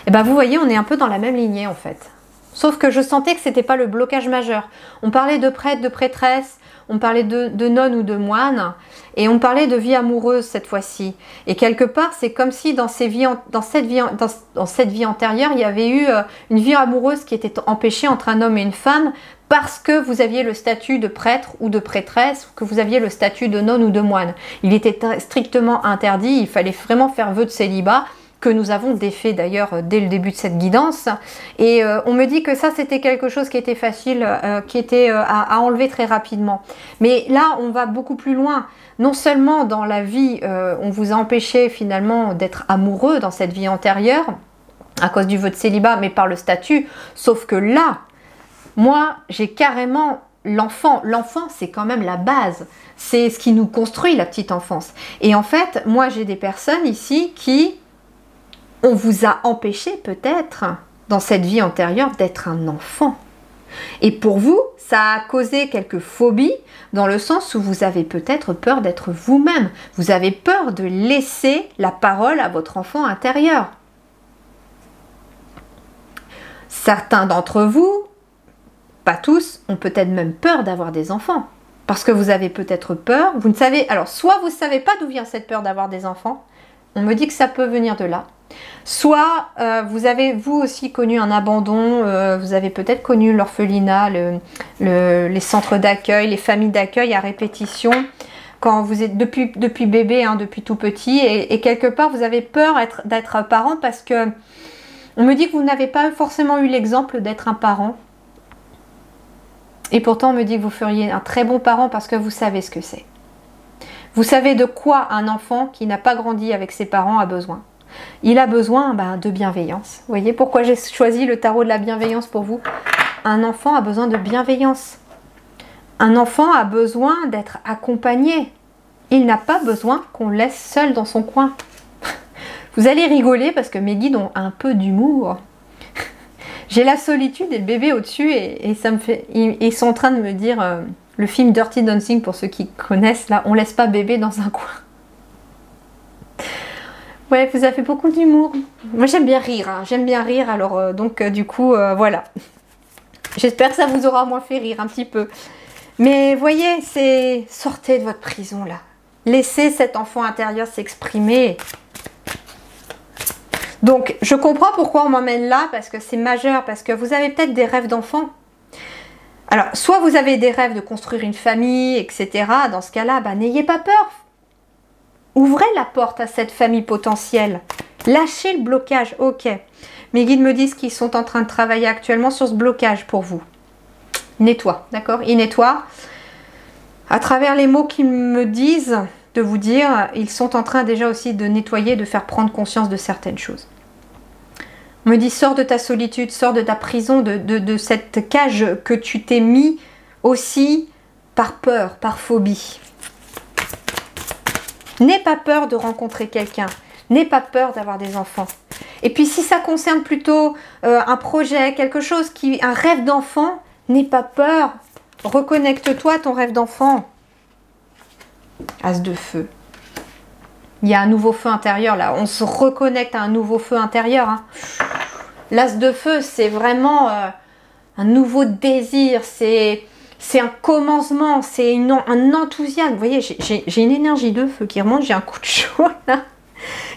A: Et ben vous voyez, on est un peu dans la même lignée en fait. Sauf que je sentais que ce n'était pas le blocage majeur. On parlait de prêtre, de prêtresse, on parlait de nonne ou de moine, et on parlait de vie amoureuse cette fois-ci. Et quelque part, c'est comme si dans cette vie antérieure, il y avait eu une vie amoureuse qui était empêchée entre un homme et une femme parce que vous aviez le statut de prêtre ou de prêtresse, ou que vous aviez le statut de nonne ou de moine. Il était strictement interdit, il fallait vraiment faire vœu de célibat, que nous avons défait d'ailleurs dès le début de cette guidance. Et on me dit que ça, c'était quelque chose qui était facile, qui était à enlever très rapidement. Mais là, on va beaucoup plus loin. Non seulement dans la vie, on vous a empêché finalement d'être amoureux dans cette vie antérieure, à cause du vœu de célibat, mais par le statut. Sauf que là, moi, j'ai carrément l'enfant. L'enfant, c'est quand même la base. C'est ce qui nous construit, la petite enfance. Et en fait, moi, j'ai des personnes ici qui... On vous a empêché peut-être, dans cette vie antérieure, d'être un enfant. Et pour vous, ça a causé quelques phobies, dans le sens où vous avez peut-être peur d'être vous-même. Vous avez peur de laisser la parole à votre enfant intérieur. Certains d'entre vous, pas tous, ont peut-être même peur d'avoir des enfants. Parce que vous avez peut-être peur, vous ne savez... Alors, soit vous ne savez pas d'où vient cette peur d'avoir des enfants, on me dit que ça peut venir de là. Soit vous avez vous aussi connu un abandon, vous avez peut-être connu l'orphelinat, les centres d'accueil, les familles d'accueil à répétition, quand vous êtes depuis bébé, hein, depuis tout petit, et quelque part vous avez peur d'être parent parce que on me dit que vous n'avez pas forcément eu l'exemple d'être un parent. Et pourtant on me dit que vous feriez un très bon parent parce que vous savez ce que c'est. Vous savez de quoi un enfant qui n'a pas grandi avec ses parents a besoin. Il a besoin de bienveillance. Vous voyez pourquoi j'ai choisi le tarot de la bienveillance pour vous? Un enfant a besoin de bienveillance. Un enfant a besoin d'être accompagné. Il n'a pas besoin qu'on le laisse seul dans son coin. Vous allez rigoler parce que mes guides ont un peu d'humour. J'ai la solitude et le bébé au-dessus et ça me fait... Ils sont en train de me dire... le film Dirty Dancing, pour ceux qui connaissent, là, on laisse pas bébé dans un coin. Ouais, vous avez beaucoup d'humour. Moi, j'aime bien rire, hein. J'aime bien rire, alors du coup, voilà. J'espère que ça vous aura moins fait rire un petit peu. Mais voyez, c'est... Sortez de votre prison, là. Laissez cet enfant intérieur s'exprimer. Donc, je comprends pourquoi on m'emmène là, parce que c'est majeur, parce que vous avez peut-être des rêves d'enfant. Alors, soit vous avez des rêves de construire une famille, etc. Dans ce cas-là, n'ayez pas peur. Ouvrez la porte à cette famille potentielle. Lâchez le blocage. Ok. Mes guides me disent qu'ils sont en train de travailler actuellement sur ce blocage pour vous. Nettoie, d'accord? Ils nettoient. À travers les mots qu'ils me disent de vous dire, ils sont en train déjà aussi de nettoyer, de faire prendre conscience de certaines choses. On me dit, sors de ta solitude, sors de ta prison, de cette cage que tu t'es mis aussi par peur, par phobie. N'aie pas peur de rencontrer quelqu'un. N'aie pas peur d'avoir des enfants. Et puis si ça concerne plutôt un projet, quelque chose, un rêve d'enfant, n'aie pas peur. Reconnecte-toi à ton rêve d'enfant. As de feu. Il y a un nouveau feu intérieur là. On se reconnecte à un nouveau feu intérieur. Hein. L'as de feu, c'est vraiment un nouveau désir. C'est un commencement. C'est un enthousiasme. Vous voyez, j'ai une énergie de feu qui remonte. J'ai un coup de chaud là.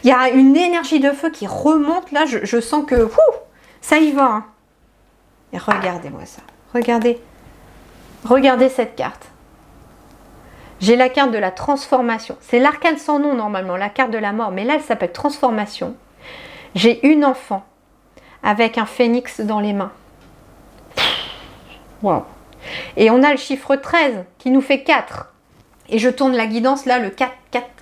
A: Il y a une énergie de feu qui remonte là. Je sens que ça y va. Hein. Et regardez-moi ça. Regardez. Regardez cette carte. J'ai la carte de la transformation. C'est l'arcane sans nom normalement, la carte de la mort. Mais là, elle s'appelle transformation. J'ai une enfant avec un phénix dans les mains. Waouh. Et on a le chiffre 13 qui nous fait 4. Et je tourne la guidance là, le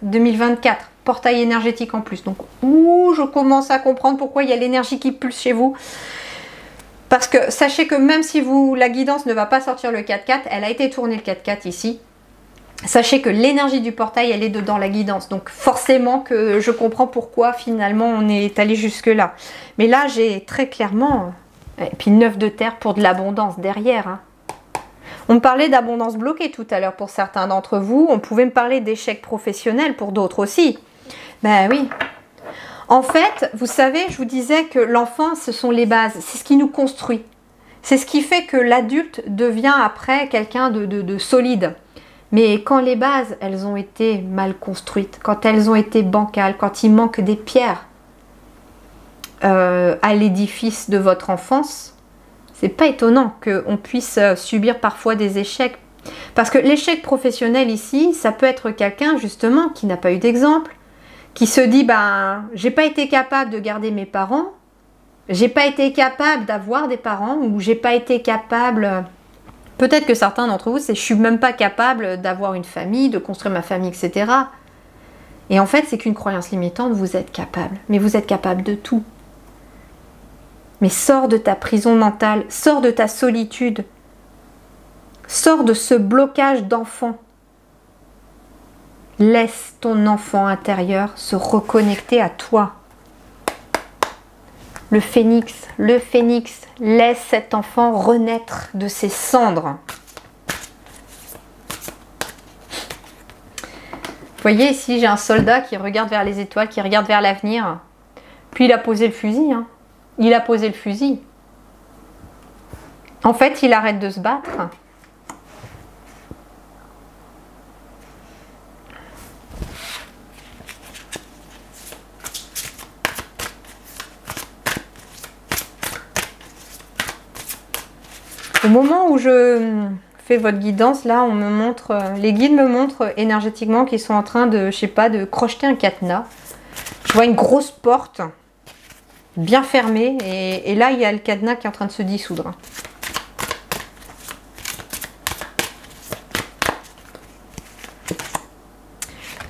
A: 4-4-2024. Portail énergétique en plus. Donc, je commence à comprendre pourquoi il y a l'énergie qui pulse chez vous. Parce que sachez que même si la guidance ne va pas sortir le 4-4, elle a été tournée le 4-4 ici. Sachez que l'énergie du portail, elle est dans la guidance. Donc forcément que je comprends pourquoi finalement on est allé jusque là. Mais là, j'ai très clairement... Et puis 9 de terre pour de l'abondance derrière. Hein. On me parlait d'abondance bloquée tout à l'heure pour certains d'entre vous. On pouvait me parler d'échec professionnel pour d'autres aussi. Ben oui. En fait, vous savez, je vous disais que l'enfance, ce sont les bases. C'est ce qui nous construit. C'est ce qui fait que l'adulte devient après quelqu'un de solide. Mais quand les bases, elles ont été mal construites, quand elles ont été bancales, quand il manque des pierres à l'édifice de votre enfance, c'est pas étonnant qu'on puisse subir parfois des échecs. Parce que l'échec professionnel ici, ça peut être quelqu'un justement qui n'a pas eu d'exemple, qui se dit, ben, j'ai pas été capable de garder mes parents, j'ai pas été capable d'avoir des parents, ou j'ai pas été capable... Peut-être que certains d'entre vous, c'est je suis même pas capable d'avoir une famille, de construire ma famille, etc. Et en fait, c'est qu'une croyance limitante, vous êtes capable. Mais vous êtes capable de tout. Mais sors de ta prison mentale, sors de ta solitude, sors de ce blocage d'enfant. Laisse ton enfant intérieur se reconnecter à toi. Le phénix, laisse cet enfant renaître de ses cendres. Vous voyez ici, j'ai un soldat qui regarde vers les étoiles, qui regarde vers l'avenir. Puis il a posé le fusil. Hein. Il a posé le fusil. En fait, il arrête de se battre. Au moment où je fais votre guidance, là, on me montre, les guides me montrent énergétiquement qu'ils sont en train de, je sais pas, de crocheter un cadenas. Je vois une grosse porte bien fermée et là, il y a le cadenas qui est en train de se dissoudre.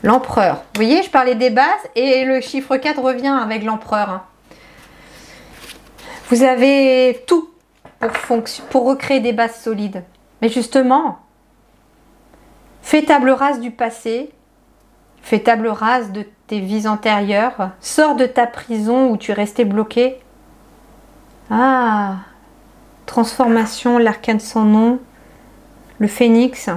A: L'empereur. Vous voyez, je parlais des bases et le chiffre 4 revient avec l'empereur. Vous avez tout pour recréer des bases solides. Mais justement, fais table rase du passé, fais table rase de tes vies antérieures, sors de ta prison où tu restais bloqué. Ah, transformation, l'arcane sans nom, le phénix.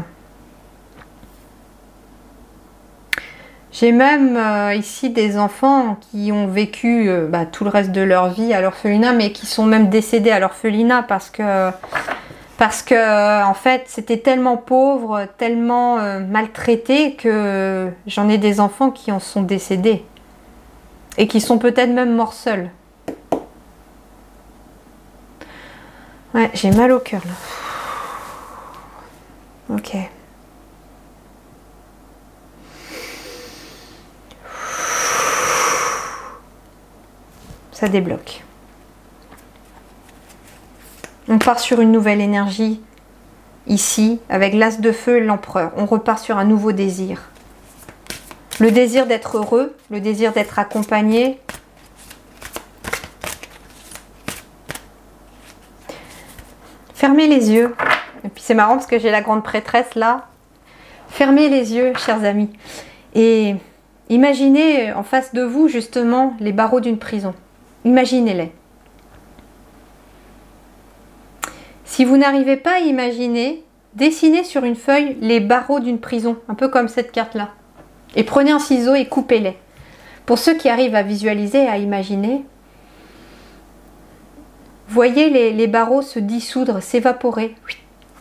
A: J'ai même ici des enfants qui ont vécu tout le reste de leur vie à l'orphelinat, mais qui sont même décédés à l'orphelinat parce que en fait c'était tellement pauvre, tellement maltraité que j'en ai des enfants qui en sont décédés et qui sont peut-être même morts seuls. Ouais, j'ai mal au cœur là. Ok. Ça débloque. On part sur une nouvelle énergie ici avec l'as de feu et l'empereur. On repart sur un nouveau désir. Le désir d'être heureux, le désir d'être accompagné. Fermez les yeux. Et puis c'est marrant parce que j'ai la grande prêtresse là. Fermez les yeux, chers amis. Et imaginez en face de vous justement les barreaux d'une prison. Imaginez-les. Si vous n'arrivez pas à imaginer, dessinez sur une feuille les barreaux d'une prison, un peu comme cette carte-là. Et prenez un ciseau et coupez-les. Pour ceux qui arrivent à visualiser, à imaginer, voyez les barreaux se dissoudre, s'évaporer.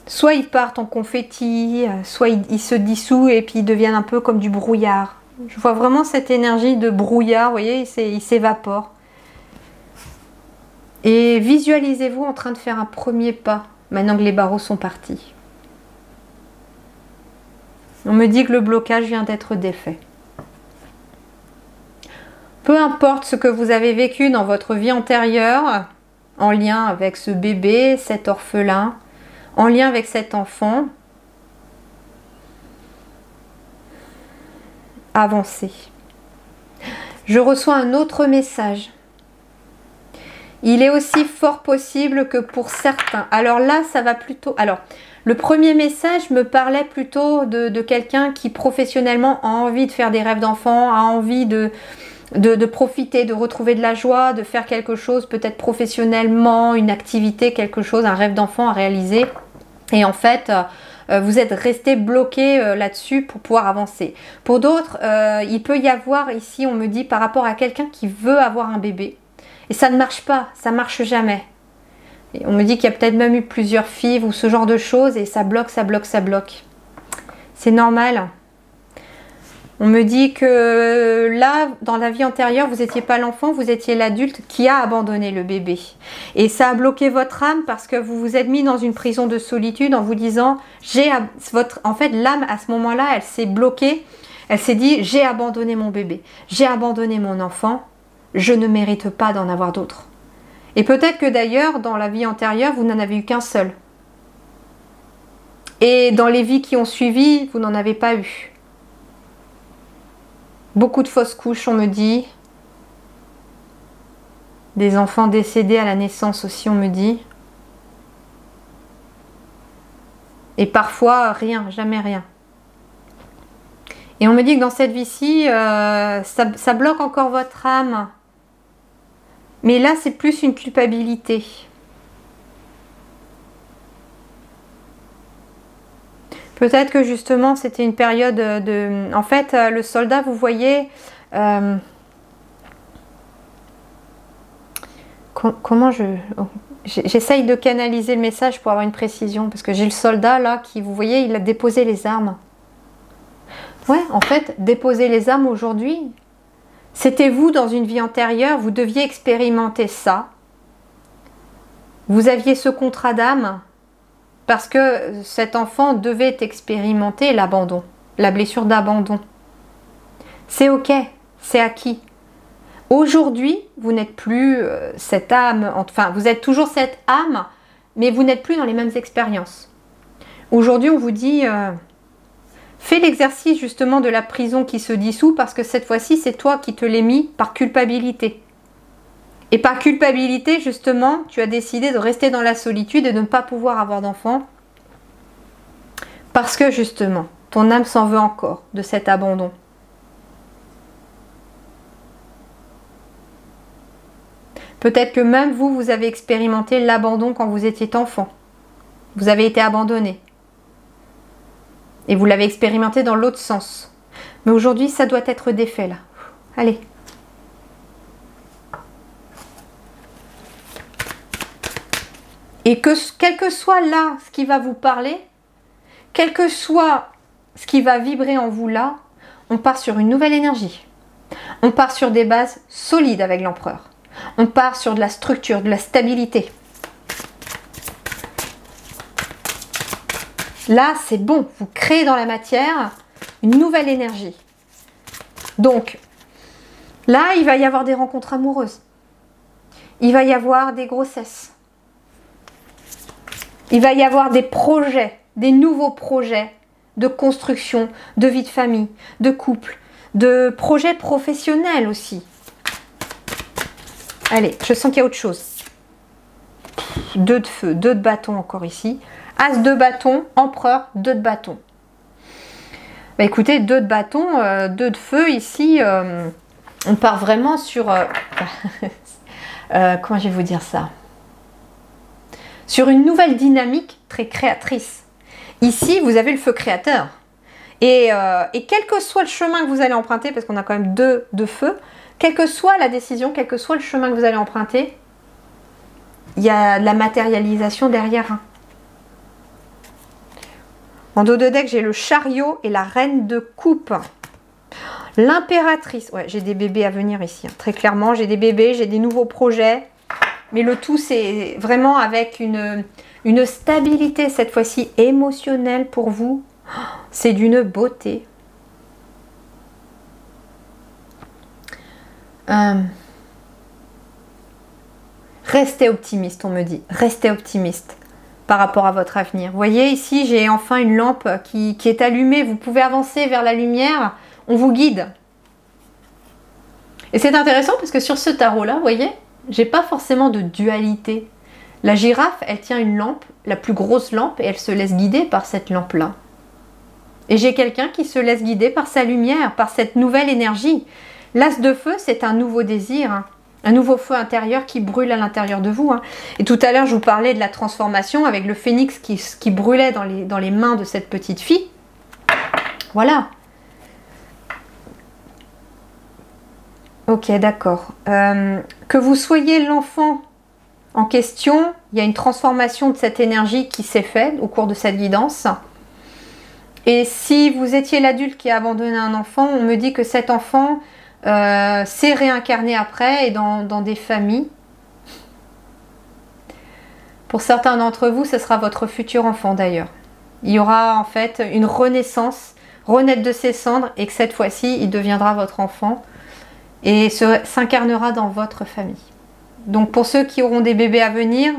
A: Soit ils partent en confetti, soit ils se dissouent et puis ils deviennent un peu comme du brouillard. Je vois vraiment cette énergie de brouillard, vous voyez, il s'évapore. Et visualisez-vous en train de faire un premier pas, maintenant que les barreaux sont partis. On me dit que le blocage vient d'être défait. Peu importe ce que vous avez vécu dans votre vie antérieure, en lien avec ce bébé, cet orphelin, en lien avec cet enfant, avancez. Je reçois un autre message. Il est aussi fort possible que pour certains, alors là ça va plutôt, alors Le premier message me parlait plutôt de quelqu'un qui professionnellement a envie de faire des rêves d'enfant, a envie de profiter, de retrouver de la joie, de faire quelque chose peut-être professionnellement, une activité, quelque chose, un rêve d'enfant à réaliser. Et en fait, vous êtes resté bloqué là-dessus pour pouvoir avancer. Pour d'autres, il peut y avoir ici, on me dit, par rapport à quelqu'un qui veut avoir un bébé. Et ça ne marche pas, ça ne marche jamais. Et on me dit qu'il y a peut-être même eu plusieurs FIV ou ce genre de choses et ça bloque, ça bloque, ça bloque. C'est normal. On me dit que là, dans la vie antérieure, vous n'étiez pas l'enfant, vous étiez l'adulte qui a abandonné le bébé. Et ça a bloqué votre âme parce que vous vous êtes mis dans une prison de solitude en vous disant, en fait, l'âme à ce moment-là, elle s'est bloquée. Elle s'est dit, j'ai abandonné mon bébé, j'ai abandonné mon enfant, je ne mérite pas d'en avoir d'autres. Et peut-être que d'ailleurs, dans la vie antérieure, vous n'en avez eu qu'un seul. Et dans les vies qui ont suivi, vous n'en avez pas eu. Beaucoup de fausses couches, on me dit. Des enfants décédés à la naissance aussi, on me dit. Et parfois, rien, jamais rien. Et on me dit que dans cette vie-ci, ça bloque encore votre âme. Mais là, c'est plus une culpabilité. Peut-être que justement, c'était une période de... En fait, le soldat, vous voyez... Comment je... J'essaye de canaliser le message pour avoir une précision. Parce que j'ai le soldat, là, qui, vous voyez, il a déposé les armes. Ouais, en fait, déposer les armes aujourd'hui, c'était vous dans une vie antérieure, vous deviez expérimenter ça. Vous aviez ce contrat d'âme... Parce que cet enfant devait expérimenter l'abandon, la blessure d'abandon. C'est ok, c'est acquis. Aujourd'hui, vous n'êtes plus cette âme, enfin vous êtes toujours cette âme, mais vous n'êtes plus dans les mêmes expériences. Aujourd'hui, on vous dit, fais l'exercice justement de la prison qui se dissout parce que cette fois-ci, c'est toi qui te l'es mis par culpabilité. Et par culpabilité, justement, tu as décidé de rester dans la solitude et de ne pas pouvoir avoir d'enfant. Parce que, justement, ton âme s'en veut encore de cet abandon. Peut-être que même vous, vous avez expérimenté l'abandon quand vous étiez enfant. Vous avez été abandonné. Et vous l'avez expérimenté dans l'autre sens. Mais aujourd'hui, ça doit être défait, là. Allez. Et que, quel que soit là ce qui va vous parler, quel que soit ce qui va vibrer en vous là, on part sur une nouvelle énergie. On part sur des bases solides avec l'empereur. On part sur de la structure, de la stabilité. Là, c'est bon. Vous créez dans la matière une nouvelle énergie. Donc, là, il va y avoir des rencontres amoureuses. Il va y avoir des grossesses. Il va y avoir des projets, des nouveaux projets de construction, de vie de famille, de couple, de projets professionnels aussi. Allez, je sens qu'il y a autre chose. 2 de feu, 2 de bâton encore ici. As de bâton, empereur, 2 de bâton. Bah écoutez, 2 de bâton, 2 de feu ici, on part vraiment sur... comment je vais vous dire ça ? Sur une nouvelle dynamique très créatrice. Ici, vous avez le feu créateur. Et quel que soit le chemin que vous allez emprunter, parce qu'on a quand même 2 de feu, quelle que soit la décision, quel que soit le chemin que vous allez emprunter, il y a de la matérialisation derrière. En dos de deck, j'ai le chariot et la reine de coupe. L'impératrice. Ouais, j'ai des bébés à venir ici. Hein. Très clairement, j'ai des bébés, j'ai des nouveaux projets. Mais le tout, c'est vraiment avec une stabilité, cette fois-ci émotionnelle pour vous. C'est d'une beauté. Restez optimiste, on me dit. Restez optimiste par rapport à votre avenir. Vous voyez, ici, j'ai enfin une lampe qui est allumée. Vous pouvez avancer vers la lumière. On vous guide. Et c'est intéressant parce que sur ce tarot-là, vous voyez, j'ai pas forcément de dualité. La girafe, elle tient une lampe, la plus grosse lampe, et elle se laisse guider par cette lampe-là. Et j'ai quelqu'un qui se laisse guider par sa lumière, par cette nouvelle énergie. L'as de feu, c'est un nouveau désir, hein, un nouveau feu intérieur qui brûle à l'intérieur de vous. Hein. Et tout à l'heure, je vous parlais de la transformation avec le phénix qui brûlait dans les mains de cette petite fille. Voilà. Ok, d'accord. Que vous soyez l'enfant en question, il y a une transformation de cette énergie qui s'est faite au cours de cette guidance. Et si vous étiez l'adulte qui a abandonné un enfant, on me dit que cet enfant s'est réincarné après et dans des familles. Pour certains d'entre vous, ce sera votre futur enfant d'ailleurs. Il y aura en fait une renaissance, renaître de ses cendres, et que cette fois-ci, il deviendra votre enfant et s'incarnera dans votre famille. Donc pour ceux qui auront des bébés à venir,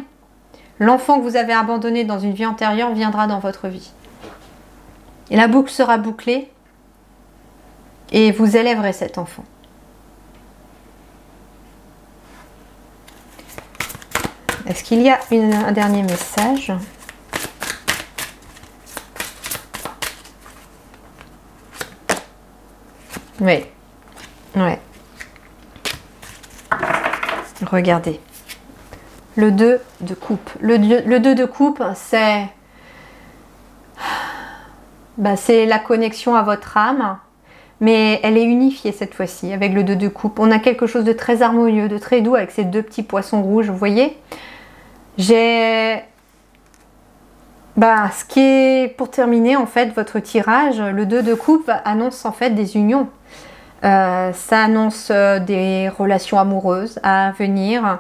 A: l'enfant que vous avez abandonné dans une vie antérieure viendra dans votre vie. Et la boucle sera bouclée et vous élèverez cet enfant. Est-ce qu'il y a un dernier message? Oui. Ouais. Regardez. Le 2 de coupe. Le 2 de coupe, c'est la connexion à votre âme. Mais elle est unifiée cette fois-ci avec le 2 de coupe. On a quelque chose de très harmonieux, de très doux avec ces deux petits poissons rouges, vous voyez. Ce qui est, pour terminer en fait votre tirage, le 2 de coupe annonce en fait des unions. Ça annonce des relations amoureuses à venir.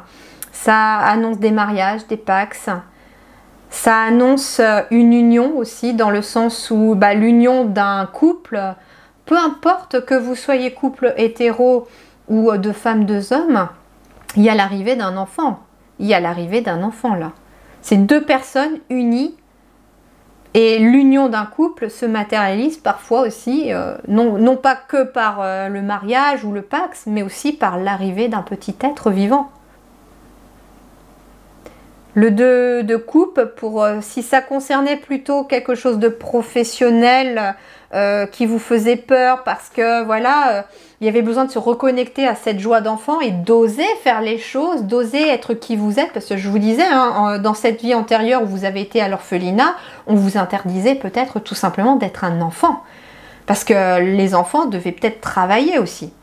A: Ça annonce des mariages, des pax. Ça annonce une union aussi dans le sens où l'union d'un couple, peu importe que vous soyez couple hétéro ou de femmes, deux hommes, il y a l'arrivée d'un enfant. Il y a l'arrivée d'un enfant là. C'est deux personnes unies et l'union d'un couple se matérialise parfois aussi, non pas que par le mariage ou le pax, mais aussi par l'arrivée d'un petit être vivant. Le 2 de coupe, si ça concernait plutôt quelque chose de professionnel qui vous faisait peur parce que voilà, il y avait besoin de se reconnecter à cette joie d'enfant et d'oser faire les choses, d'oser être qui vous êtes, parce que je vous disais, hein, dans cette vie antérieure où vous avez été à l'orphelinat, on vous interdisait peut-être tout simplement d'être un enfant, parce que les enfants devaient peut-être travailler aussi.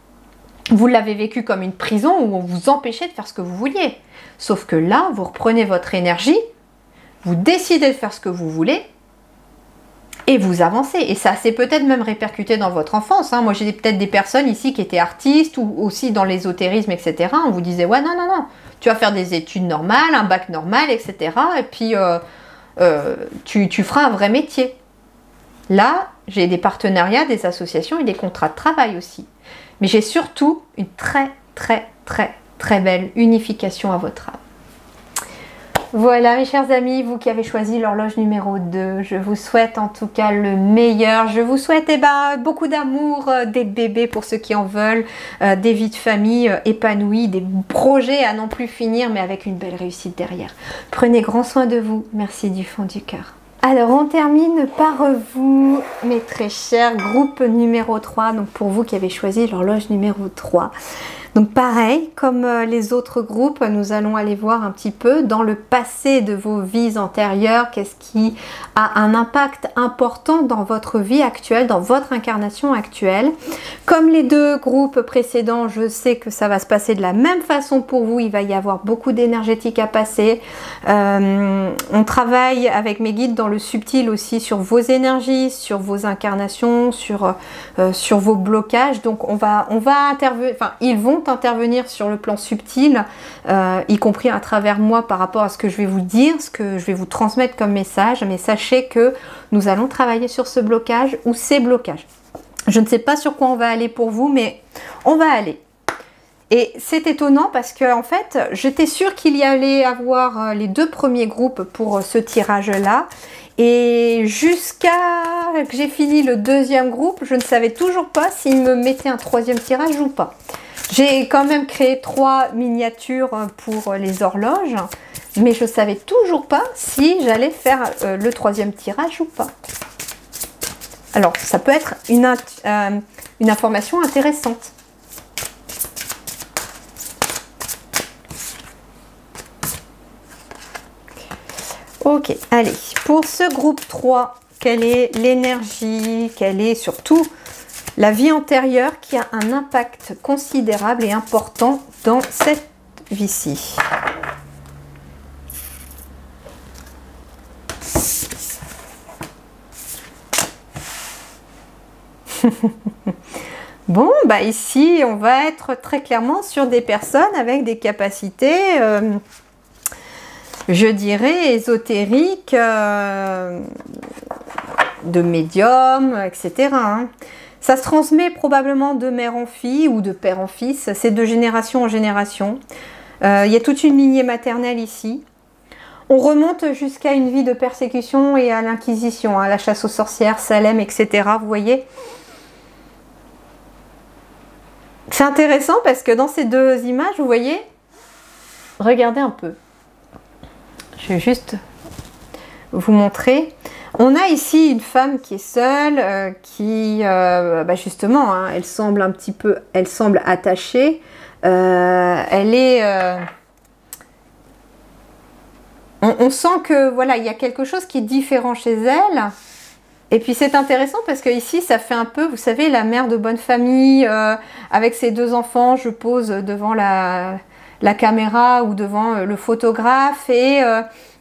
A: Vous l'avez vécu comme une prison où on vous empêchait de faire ce que vous vouliez. Sauf que là, vous reprenez votre énergie, vous décidez de faire ce que vous voulez et vous avancez. Et ça s'est peut-être même répercuté dans votre enfance. Hein. Moi, j'ai peut-être des personnes ici qui étaient artistes ou aussi dans l'ésotérisme, etc. On vous disait, ouais, non, tu vas faire des études normales, un bac normal, etc. Et puis, tu feras un vrai métier. Là, j'ai des partenariats, des associations et des contrats de travail aussi. Mais j'ai surtout une très belle unification à votre âme. Voilà mes chers amis, vous qui avez choisi l'horloge numéro 2, je vous souhaite en tout cas le meilleur. Je vous souhaite beaucoup d'amour, des bébés pour ceux qui en veulent, des vies de famille épanouies, des projets à non plus finir mais avec une belle réussite derrière. Prenez grand soin de vous, merci du fond du cœur. Alors on termine par vous, mes très chers, groupe numéro 3, donc pour vous qui avez choisi l'horloge numéro 3. Donc pareil, comme les autres groupes, nous allons aller voir un petit peu dans le passé de vos vies antérieures, qu'est-ce qui a un impact important dans votre vie actuelle, dans votre incarnation actuelle. Comme les deux groupes précédents, je sais que ça va se passer de la même façon pour vous, il va y avoir beaucoup d'énergétique à passer. On travaille avec mes guides dans le subtil aussi sur vos énergies, sur vos incarnations, sur vos blocages. Donc on va intervenir, enfin ils vont intervenir sur le plan subtil, y compris à travers moi par rapport à ce que je vais vous dire, ce que je vais vous transmettre comme message. Mais sachez que nous allons travailler sur ce blocage ou ces blocages. Je ne sais pas sur quoi on va aller pour vous, mais on va aller. Et c'est étonnant parce que en fait, j'étais sûre qu'il y allait avoir les deux premiers groupes pour ce tirage-là. Et jusqu'à que j'ai fini le deuxième groupe, je ne savais toujours pas s'il me mettait un troisième tirage ou pas. J'ai quand même créé 3 miniatures pour les horloges, mais je ne savais toujours pas si j'allais faire le troisième tirage ou pas. Alors, ça peut être une information intéressante. Ok, allez, pour ce groupe 3, quelle est l'énergie, quelle est surtout la vie antérieure qui a un impact considérable et important dans cette vie-ci. Bon, bah ici, on va être très clairement sur des personnes avec des capacités, je dirais, ésotériques, de médium, etc. Hein. Ça se transmet probablement de mère en fille ou de père en fils, c'est de génération en génération. Il y a toute une lignée maternelle ici. On remonte jusqu'à une vie de persécution et à l'inquisition, à la chasse aux sorcières, Salem, etc. Vous voyez ? C'est intéressant parce que dans ces deux images, vous voyez, regardez un peu. Je vais juste vous montrer. On a ici une femme qui est seule, qui, justement, hein, elle semble un petit peu, elle semble attachée. Elle est... on sent que, voilà, il y a quelque chose qui est différent chez elle. Et puis c'est intéressant parce que ici ça fait un peu, vous savez, la mère de bonne famille avec ses deux enfants. Je pose devant la caméra ou devant le photographe et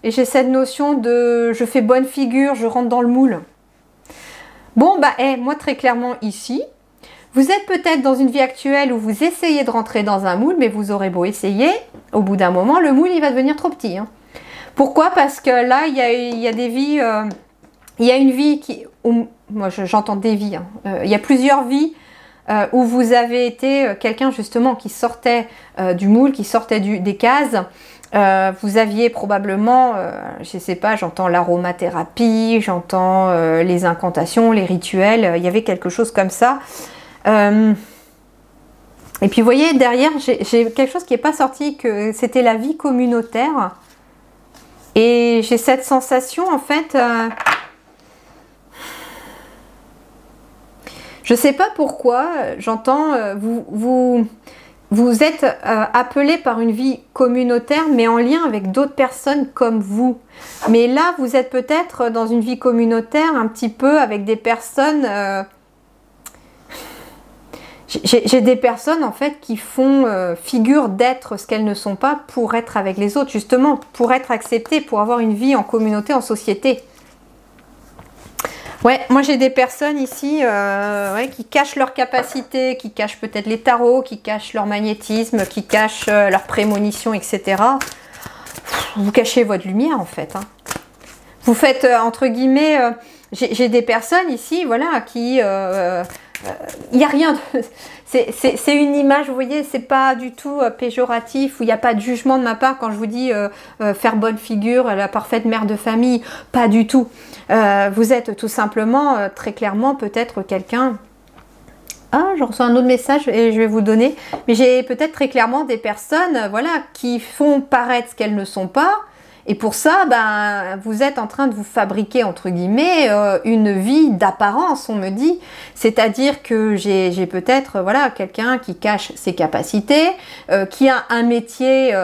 A: j'ai cette notion de je fais bonne figure, je rentre dans le moule. Bon, bah, moi très clairement ici, vous êtes peut-être dans une vie actuelle où vous essayez de rentrer dans un moule, mais vous aurez beau essayer, au bout d'un moment, le moule il va devenir trop petit. Hein. Pourquoi? Parce que là, il y a des vies... il y a une vie qui, moi j'entends des vies, hein. Il y a plusieurs vies où vous avez été quelqu'un justement qui sortait du moule, qui sortait des cases. Vous aviez probablement, je ne sais pas, j'entends l'aromathérapie, j'entends les incantations, les rituels, il y avait quelque chose comme ça. Et puis vous voyez, derrière, j'ai quelque chose qui n'est pas sorti, que c'était la vie communautaire. Et j'ai cette sensation en fait... je ne sais pas pourquoi, j'entends, vous êtes appelé par une vie communautaire, mais en lien avec d'autres personnes comme vous. Mais là, vous êtes peut-être dans une vie communautaire un petit peu avec des personnes... j'ai des personnes en fait qui font figure d'être ce qu'elles ne sont pas pour être avec les autres, justement, pour être acceptées, pour avoir une vie en communauté, en société. Ouais, moi j'ai des personnes ici qui cachent leurs capacités, qui cachent peut-être les tarots, qui cachent leur magnétisme, qui cachent leur prémonition, etc. Vous cachez votre lumière en fait. Hein. Vous faites, entre guillemets, j'ai des personnes ici, voilà, qui... il n'y a rien de... C'est une image, vous voyez, c'est pas du tout péjoratif, où il n'y a pas de jugement de ma part quand je vous dis faire bonne figure, la parfaite mère de famille, pas du tout. Vous êtes tout simplement, très clairement, peut-être quelqu'un... Ah, je reçois un autre message et je vais vous donner. Mais j'ai peut-être très clairement des personnes, voilà, qui font paraître ce qu'elles ne sont pas. Et pour ça, ben, vous êtes en train de vous fabriquer, entre guillemets, une vie d'apparence, on me dit. C'est-à-dire que j'ai peut-être voilà, quelqu'un qui cache ses capacités, qui a un métier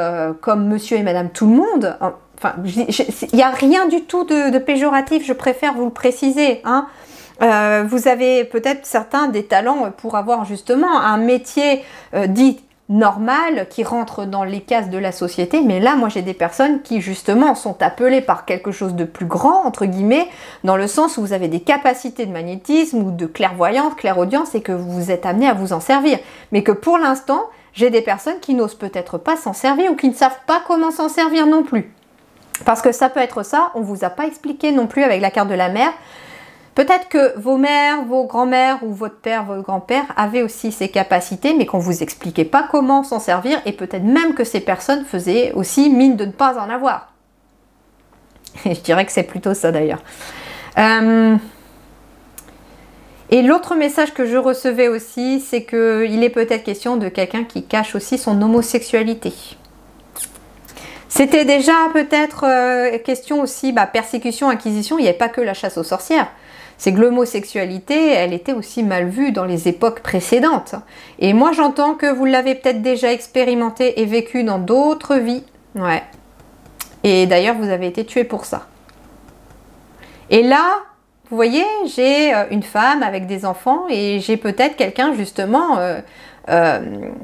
A: comme monsieur et madame tout le monde. Enfin, il n'y a rien du tout de péjoratif, je préfère vous le préciser. Hein. Vous avez peut-être certains des talents pour avoir justement un métier dit normal, qui rentre dans les cases de la société, mais là moi j'ai des personnes qui justement sont appelées par quelque chose de plus grand, entre guillemets, dans le sens où vous avez des capacités de magnétisme ou de clairvoyance, clairaudience, et que vous êtes amené à vous en servir, mais que pour l'instant j'ai des personnes qui n'osent peut-être pas s'en servir ou qui ne savent pas comment s'en servir non plus, parce que ça peut être ça, on vous a pas expliqué non plus avec la carte de la mer. Peut-être que vos mères, vos grands-mères ou votre père, votre grand-père avaient aussi ces capacités, mais qu'on ne vous expliquait pas comment s'en servir, et peut-être même que ces personnes faisaient aussi mine de ne pas en avoir. Et je dirais que c'est plutôt ça d'ailleurs. Et l'autre message que je recevais aussi, c'est qu'il est peut-être question de quelqu'un qui cache aussi son homosexualité. C'était déjà peut-être question aussi, persécution, inquisition, il n'y avait pas que la chasse aux sorcières. C'est que l'homosexualité, elle était aussi mal vue dans les époques précédentes. Et moi, j'entends que vous l'avez peut-être déjà expérimenté et vécu dans d'autres vies. Ouais. Et d'ailleurs, vous avez été tué pour ça. Et là, vous voyez, j'ai une femme avec des enfants et j'ai peut-être quelqu'un justement...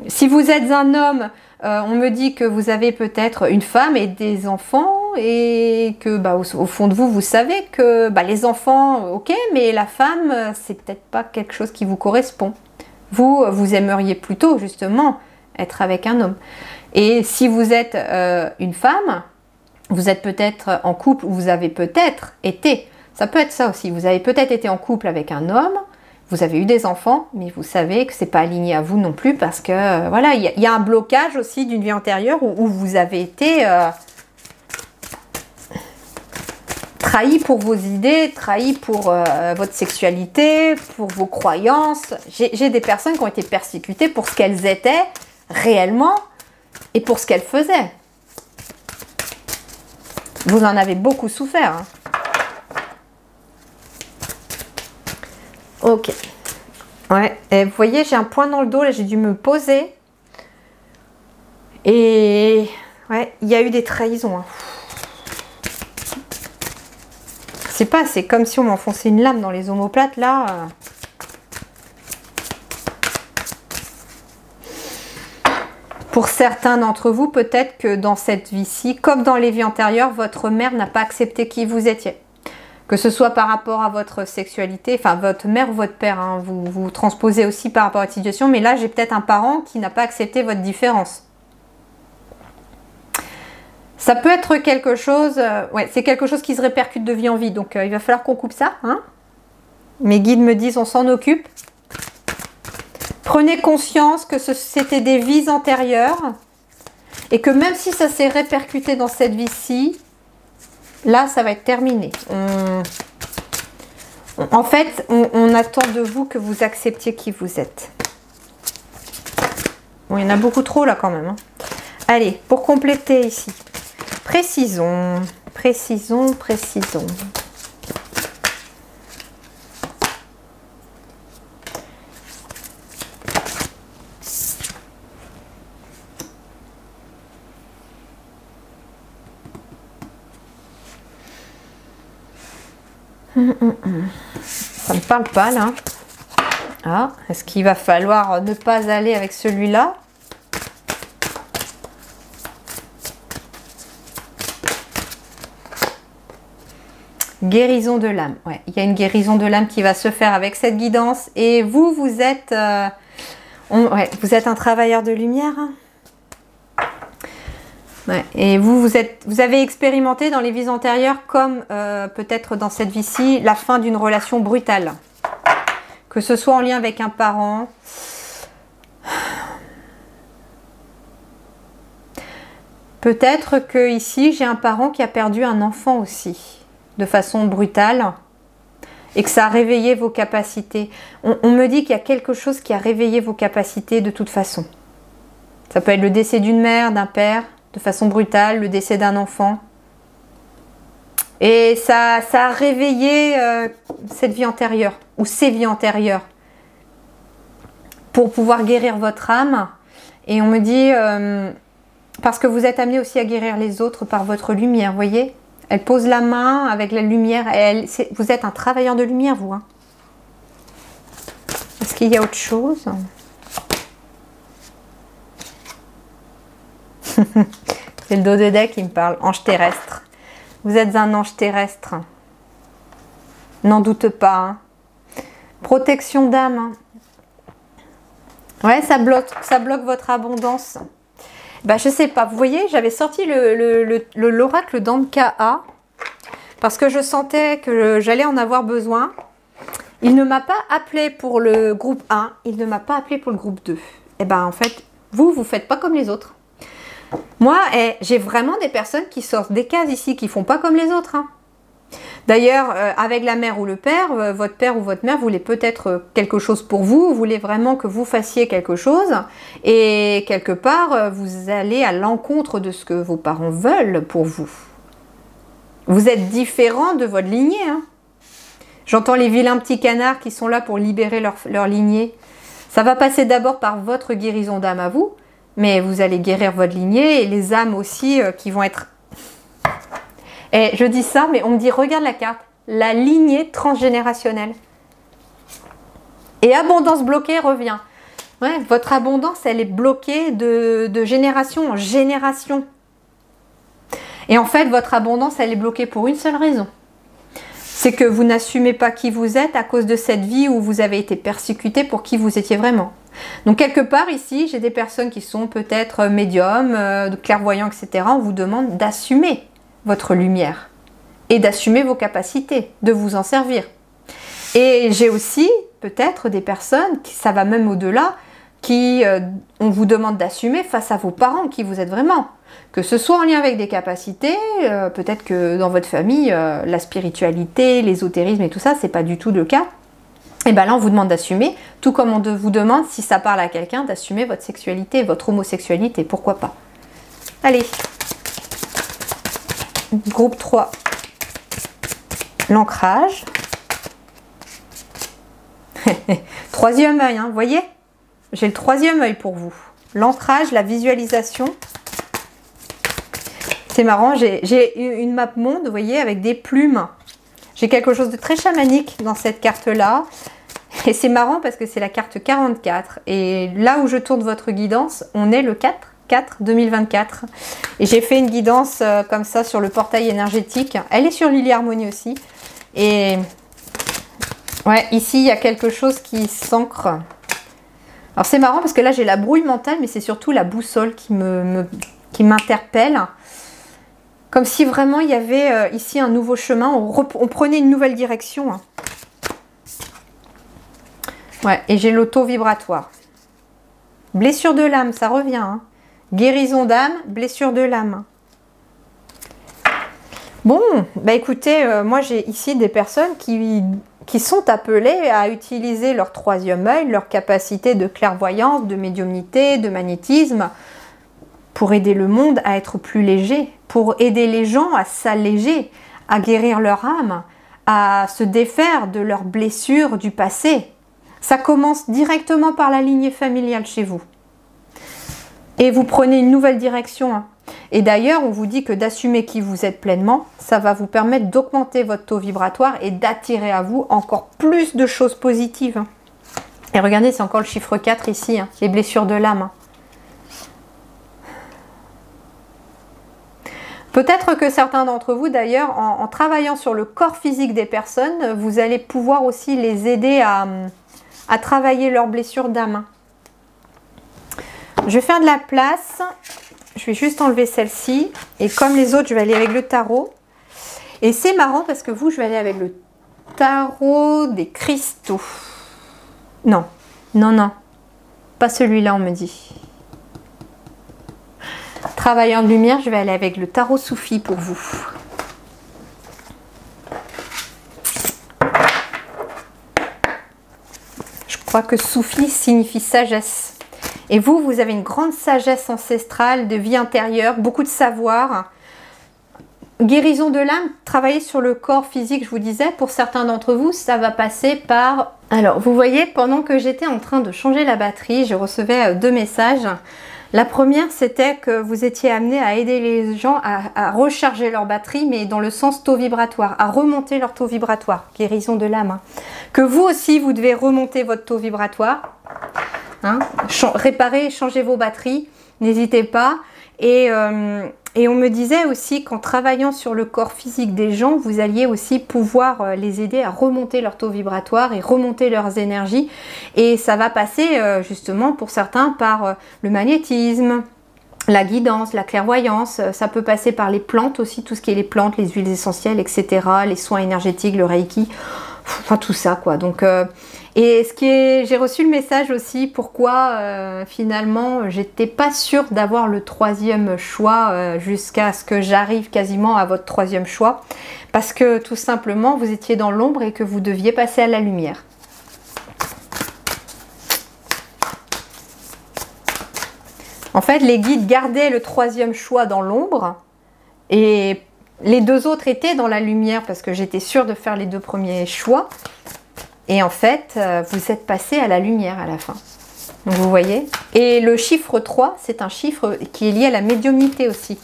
A: si vous êtes un homme, on me dit que vous avez peut-être une femme et des enfants et que au fond de vous, vous savez que les enfants, ok, mais la femme, c'est peut-être pas quelque chose qui vous correspond. Vous aimeriez plutôt justement être avec un homme. Et si vous êtes une femme, vous êtes peut-être en couple ou vous avez peut-être été, ça peut être ça aussi, vous avez peut-être été en couple avec un homme, vous avez eu des enfants, mais vous savez que c'est pas aligné à vous non plus parce que voilà, il y a un blocage aussi d'une vie antérieure où vous avez été trahi pour vos idées, trahi pour votre sexualité, pour vos croyances. J'ai des personnes qui ont été persécutées pour ce qu'elles étaient réellement et pour ce qu'elles faisaient. Vous en avez beaucoup souffert. Hein. Ok. Ouais, et vous voyez, j'ai un point dans le dos, là, j'ai dû me poser. Et ouais, il y a eu des trahisons. Hein. C'est pas, c'est comme si on m'enfonçait une lame dans les omoplates, là. Pour certains d'entre vous, peut-être que dans cette vie-ci, comme dans les vies antérieures, votre mère n'a pas accepté qui vous étiez. Que ce soit par rapport à votre sexualité, enfin votre mère ou votre père, hein, vous transposez aussi par rapport à cette situation, mais là j'ai peut-être un parent qui n'a pas accepté votre différence. Ça peut être quelque chose, ouais, c'est quelque chose qui se répercute de vie en vie, donc il va falloir qu'on coupe ça. Hein. Mes guides me disent on s'en occupe. Prenez conscience que c'était des vies antérieures et que même si ça s'est répercuté dans cette vie-ci, là, ça va être terminé. En fait, on attend de vous que vous acceptiez qui vous êtes. Bon, il y en a beaucoup trop là quand même. Hein. Allez, pour compléter ici, précisons, précisons, précisons. Ça ne parle pas là. Ah, est-ce qu'il va falloir ne pas aller avec celui-là? Guérison de l'âme. Ouais, il y a une guérison de l'âme qui va se faire avec cette guidance. Et vous, vous êtes, ouais, vous êtes un travailleur de lumière. Hein. Ouais, et vous avez expérimenté dans les vies antérieures, comme peut-être dans cette vie-ci, la fin d'une relation brutale. Que ce soit en lien avec un parent. Peut-être que ici, j'ai un parent qui a perdu un enfant aussi, de façon brutale. Et que ça a réveillé vos capacités. On me dit qu'il y a quelque chose qui a réveillé vos capacités de toute façon. Ça peut être le décès d'une mère, d'un père, de façon brutale, le décès d'un enfant. Et ça a réveillé cette vie antérieure, ou ces vies antérieures, pour pouvoir guérir votre âme. Et on me dit, parce que vous êtes amené aussi à guérir les autres par votre lumière, vous voyez? Elle pose la main avec la lumière. Vous êtes un travailleur de lumière, vous. Hein. Est-ce qu'il y a autre chose? C'est le dos de deck qui me parle. Ange terrestre. Vous êtes un ange terrestre. N'en doute pas. Hein. Protection d'âme. Hein. Ouais, ça bloque votre abondance. Bah, je sais pas. Vous voyez, j'avais sorti l'oracle d'Anka parce que je sentais que j'allais en avoir besoin. Il ne m'a pas appelé pour le groupe 1. Il ne m'a pas appelé pour le groupe 2. Et ben en fait, vous faites pas comme les autres. Moi, j'ai vraiment des personnes qui sortent des cases ici, qui font pas comme les autres. Hein. D'ailleurs, avec la mère ou le père, votre père ou votre mère voulait peut-être quelque chose pour vous, voulait vraiment que vous fassiez quelque chose, et quelque part, vous allez à l'encontre de ce que vos parents veulent pour vous. Vous êtes différent de votre lignée, hein. J'entends les vilains petits canards qui sont là pour libérer leur lignée. Ça va passer d'abord par votre guérison d'âme à vous, mais vous allez guérir votre lignée et les âmes aussi qui vont être... Et je dis ça, mais on me dit, regarde la carte, la lignée transgénérationnelle. Et abondance bloquée revient. Ouais, votre abondance, elle est bloquée de génération en génération. Et en fait, votre abondance, elle est bloquée pour une seule raison. C'est que vous n'assumez pas qui vous êtes à cause de cette vie où vous avez été persécuté pour qui vous étiez vraiment. Donc quelque part ici, j'ai des personnes qui sont peut-être médiums, clairvoyants, etc. On vous demande d'assumer votre lumière et d'assumer vos capacités, de vous en servir. Et j'ai aussi peut-être des personnes, ça va même au-delà, qui on vous demande d'assumer face à vos parents qui vous êtes vraiment. Que ce soit en lien avec des capacités, peut-être que dans votre famille, la spiritualité, l'ésotérisme et tout ça, c'est pas du tout le cas. Et bien là, on vous demande d'assumer, tout comme on vous demande, si ça parle à quelqu'un, d'assumer votre sexualité, votre homosexualité, pourquoi pas. Allez, groupe 3, l'ancrage. Troisième œil, hein, vous voyez? J'ai le troisième œil pour vous. L'ancrage, la visualisation. C'est marrant, j'ai une map monde, vous voyez, avec des plumes. J'ai quelque chose de très chamanique dans cette carte-là. Et c'est marrant parce que c'est la carte 44. Et là où je tourne votre guidance, on est le 4/4/2024. Et j'ai fait une guidance comme ça sur le portail énergétique. Elle est sur Lily Harmonie aussi. Et ouais, ici, il y a quelque chose qui s'ancre. Alors c'est marrant parce que là, j'ai la brouille mentale, mais c'est surtout la boussole qui m'interpelle. Comme si vraiment il y avait ici un nouveau chemin, on prenait une nouvelle direction. Hein. Ouais, et j'ai l'auto vibratoire. Blessure de l'âme, ça revient. Hein. Guérison d'âme, blessure de l'âme. Bon, bah écoutez, moi j'ai ici des personnes qui sont appelées à utiliser leur troisième œil, leur capacité de clairvoyance, de médiumnité, de magnétisme, pour aider le monde à être plus léger, pour aider les gens à s'alléger, à guérir leur âme, à se défaire de leurs blessures du passé. Ça commence directement par la lignée familiale chez vous. Et vous prenez une nouvelle direction. Hein. Et d'ailleurs, on vous dit que d'assumer qui vous êtes pleinement, ça va vous permettre d'augmenter votre taux vibratoire et d'attirer à vous encore plus de choses positives. Hein. Et regardez, c'est encore le chiffre 4 ici, hein, les blessures de l'âme. Hein. Peut-être que certains d'entre vous, d'ailleurs, en travaillant sur le corps physique des personnes, vous allez pouvoir aussi les aider à travailler leurs blessures d'âme. Je vais faire de la place. Je vais juste enlever celle-ci. Et comme les autres, je vais aller avec le tarot. Et c'est marrant parce que vous, je vais aller avec le tarot des cristaux. Non, non, non. Pas celui-là, on me dit. Travaillant de lumière, je vais aller avec le tarot soufi pour vous. Je crois que soufi signifie sagesse. Et vous, vous avez une grande sagesse ancestrale, de vie intérieure, beaucoup de savoir. Guérison de l'âme, travailler sur le corps physique, je vous disais, pour certains d'entre vous, ça va passer par... Alors, vous voyez, pendant que j'étais en train de changer la batterie, je recevais 2 messages. La première, c'était que vous étiez amené à aider les gens à recharger leur batterie, mais dans le sens taux vibratoire, à remonter leur taux vibratoire, guérison de l'âme. Hein. Que vous aussi, vous devez remonter votre taux vibratoire, hein, réparer, changer vos batteries, n'hésitez pas. Et on me disait aussi qu'en travaillant sur le corps physique des gens, vous alliez aussi pouvoir les aider à remonter leur taux vibratoire et remonter leurs énergies. Et ça va passer justement pour certains par le magnétisme, la guidance, la clairvoyance. Ça peut passer par les plantes aussi, tout ce qui est les plantes, les huiles essentielles, etc. Les soins énergétiques, le reiki. enfin tout ça quoi. Donc et j'ai reçu le message aussi pourquoi finalement j'étais pas sûre d'avoir le troisième choix jusqu'à ce que j'arrive quasiment à votre troisième choix, parce que tout simplement vous étiez dans l'ombre et que vous deviez passer à la lumière. En fait, les guides gardaient le troisième choix dans l'ombre et les deux autres étaient dans la lumière parce que j'étais sûre de faire les deux premiers choix. Et en fait, vous êtes passé à la lumière à la fin. Donc vous voyez. Et le chiffre 3, c'est un chiffre qui est lié à la médiumnité aussi.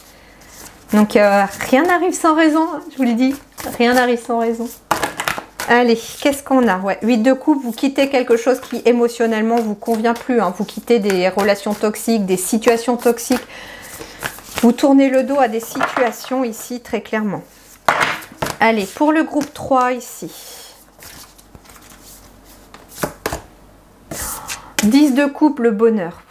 A: Donc rien n'arrive sans raison, je vous le dis. Rien n'arrive sans raison. Allez, qu'est-ce qu'on a? Ouais, 8 de coupe, vous quittez quelque chose qui émotionnellement vous convient plus. Hein. Vous quittez des relations toxiques, des situations toxiques. Vous tournez le dos à des situations ici, très clairement. Allez, pour le groupe 3 ici. 10 de coupe, le bonheur.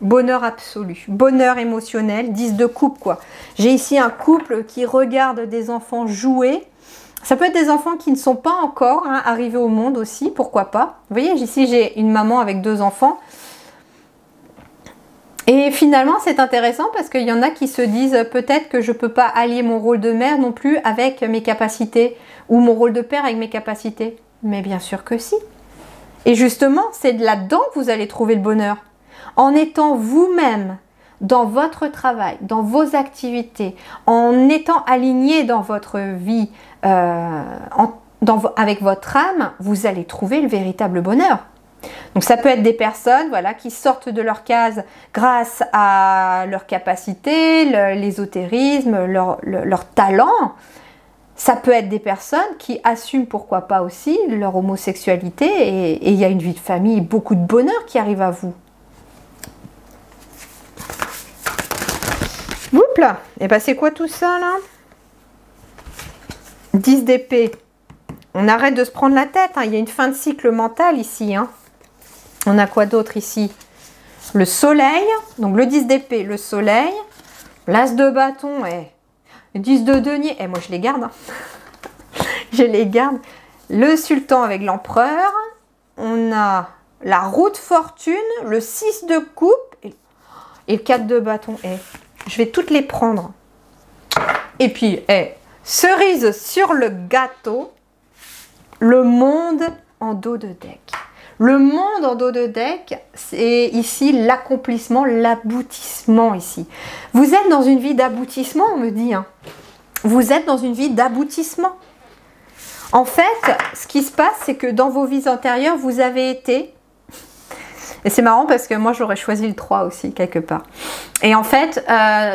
A: Bonheur absolu. Bonheur émotionnel. 10 de coupe, quoi. J'ai ici un couple qui regarde des enfants jouer. Ça peut être des enfants qui ne sont pas encore arrivés au monde aussi, pourquoi pas. Vous voyez, ici j'ai une maman avec 2 enfants. Et finalement, c'est intéressant parce qu'il y en a qui se disent peut-être que je ne peux pas allier mon rôle de mère non plus avec mes capacités, ou mon rôle de père avec mes capacités. Mais bien sûr que si. Et justement, c'est là-dedans que vous allez trouver le bonheur. En étant vous-même dans votre travail, dans vos activités, en étant aligné dans votre vie, avec votre âme, vous allez trouver le véritable bonheur. Donc ça peut être des personnes voilà, qui sortent de leur case grâce à leur capacité, l'ésotérisme, leur talent. Ça peut être des personnes qui assument, pourquoi pas aussi, leur homosexualité et il y a une vie de famille et beaucoup de bonheur qui arrive à vous. Oups là. Et ben c'est quoi tout ça là? 10 d'épée. On arrête de se prendre la tête. Hein. Il y a une fin de cycle mental ici. Hein. On a quoi d'autre ici? Le soleil. Donc le 10 d'épée, le soleil. L'as de bâton. Le 10 de denier. Moi je les garde. Hein. Je les garde. Le sultan avec l'empereur. On a la roue de fortune. Le 6 de coupe. Et le 4 de bâton. Je vais toutes les prendre. Et puis, cerise sur le gâteau, le monde en dos de deck. Le monde en dos de deck, c'est ici l'accomplissement, l'aboutissement ici. Vous êtes dans une vie d'aboutissement, on me dit. Hein. Vous êtes dans une vie d'aboutissement. En fait, ce qui se passe, c'est que dans vos vies antérieures, vous avez été... Et c'est marrant parce que moi, j'aurais choisi le 3 aussi, quelque part. Et en fait,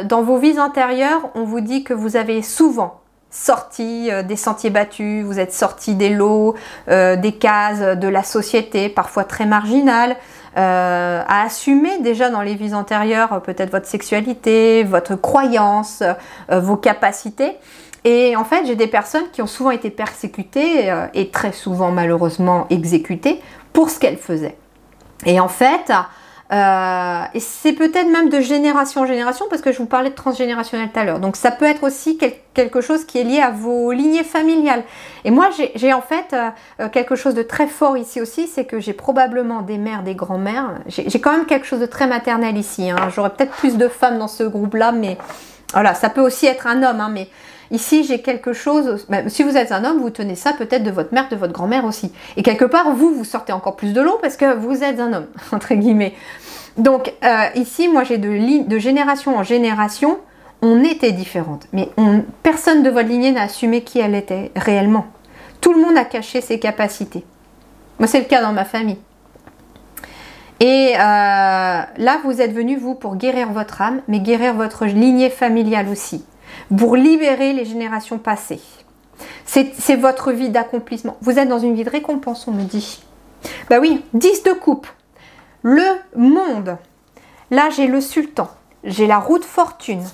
A: dans vos vies antérieures, on vous dit que vous avez souvent sorti des sentiers battus, vous êtes sorti des lots, des cases de la société, parfois très marginales, à assumer déjà dans les vies antérieures peut-être votre sexualité, votre croyance, vos capacités. Et en fait, j'ai des personnes qui ont souvent été persécutées et très souvent malheureusement exécutées pour ce qu'elles faisaient. Et en fait, et c'est peut-être même de génération en génération, parce que je vous parlais de transgénérationnel tout à l'heure. Donc ça peut être aussi quelque chose qui est lié à vos lignées familiales. Et moi, j'ai en fait quelque chose de très fort ici aussi, c'est que j'ai probablement des mères, des grands-mères. J'ai quand même quelque chose de très maternel ici. Hein. J'aurais peut-être plus de femmes dans ce groupe-là, mais voilà, ça peut aussi être un homme. Hein, mais ici, j'ai quelque chose... si vous êtes un homme, vous tenez ça peut-être de votre mère, de votre grand-mère aussi. Et quelque part, vous sortez encore plus de l'eau parce que vous êtes un homme, entre guillemets. Donc, ici, moi, j'ai de génération en génération, on était différentes. Mais personne de votre lignée n'a assumé qui elle était réellement. Tout le monde a caché ses capacités. Moi, c'est le cas dans ma famille. Et là, vous êtes venu, vous, pour guérir votre âme, mais guérir votre lignée familiale aussi. Pour libérer les générations passées. C'est votre vie d'accomplissement. Vous êtes dans une vie de récompense, on me dit. Bah oui, 10 de coupe. Le monde. Là, j'ai le sultan. J'ai la roue de fortune.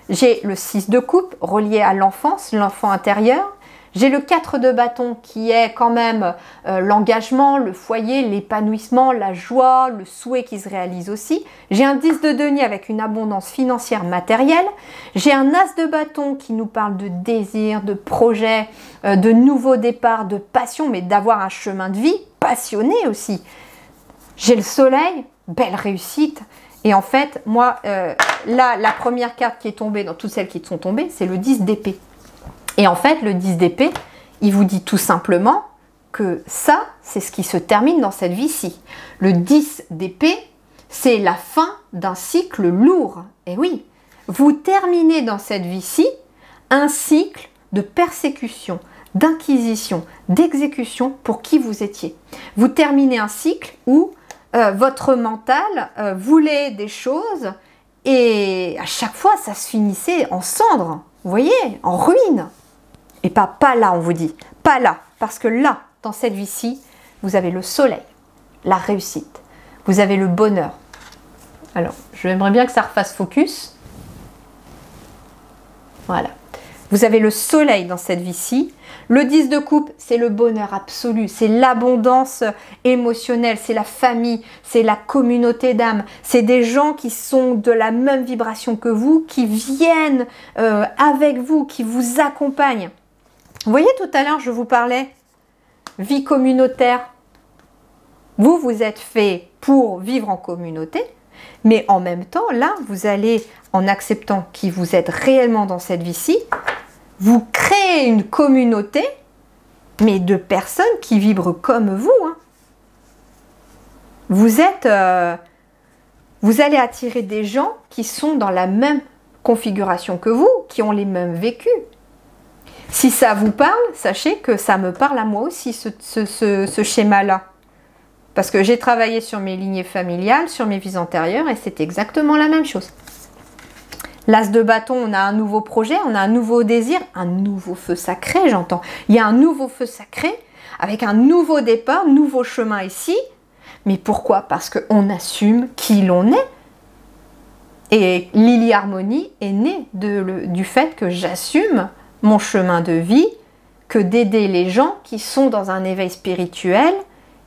A: J'ai le 6 de coupe, relié à l'enfance, l'enfant intérieur. J'ai le 4 de bâton qui est quand même l'engagement, le foyer, l'épanouissement, la joie, le souhait qui se réalise aussi. J'ai un 10 de denier avec une abondance financière matérielle. J'ai un as de bâton qui nous parle de désir, de projet, de nouveaux départs, de passion, mais d'avoir un chemin de vie passionné aussi. J'ai le soleil, belle réussite. Et en fait, moi, là, la première carte qui est tombée dans toutes celles qui sont tombées, c'est le 10 d'épée. Et en fait, le 10 d'épée, il vous dit tout simplement que ça, c'est ce qui se termine dans cette vie-ci. Le 10 d'épée, c'est la fin d'un cycle lourd. Et oui, vous terminez dans cette vie-ci un cycle de persécution, d'inquisition, d'exécution pour qui vous étiez. Vous terminez un cycle où votre mental voulait des choses et à chaque fois, ça se finissait en cendres, vous voyez, en ruine. Et pas là, on vous dit, pas là. Parce que là, dans cette vie-ci, vous avez le soleil, la réussite, vous avez le bonheur. Alors, j'aimerais bien que ça refasse focus. Voilà. Vous avez le soleil dans cette vie-ci. Le 10 de coupe, c'est le bonheur absolu, c'est l'abondance émotionnelle, c'est la famille, c'est la communauté d'âme. C'est des gens qui sont de la même vibration que vous, qui viennent avec vous, qui vous accompagnent. Vous voyez, tout à l'heure, je vous parlais vie communautaire. Vous, vous êtes fait pour vivre en communauté, mais en même temps, là, vous allez, en acceptant qui vous êtes réellement dans cette vie-ci, vous créez une communauté, mais de personnes qui vibrent comme vous. Hein. Vous allez attirer des gens qui sont dans la même configuration que vous, qui ont les mêmes vécus. Si ça vous parle, sachez que ça me parle à moi aussi, ce schéma-là. Parce que j'ai travaillé sur mes lignées familiales, sur mes vies antérieures, et c'est exactement la même chose. L'as de bâton, on a un nouveau projet, on a un nouveau désir, un nouveau feu sacré, j'entends. Il y a un nouveau feu sacré, avec un nouveau départ, nouveau chemin ici. Mais pourquoi? Parce qu'on assume qui l'on est. Et Lily Harmonie est née du fait que j'assume mon chemin de vie, que d'aider les gens qui sont dans un éveil spirituel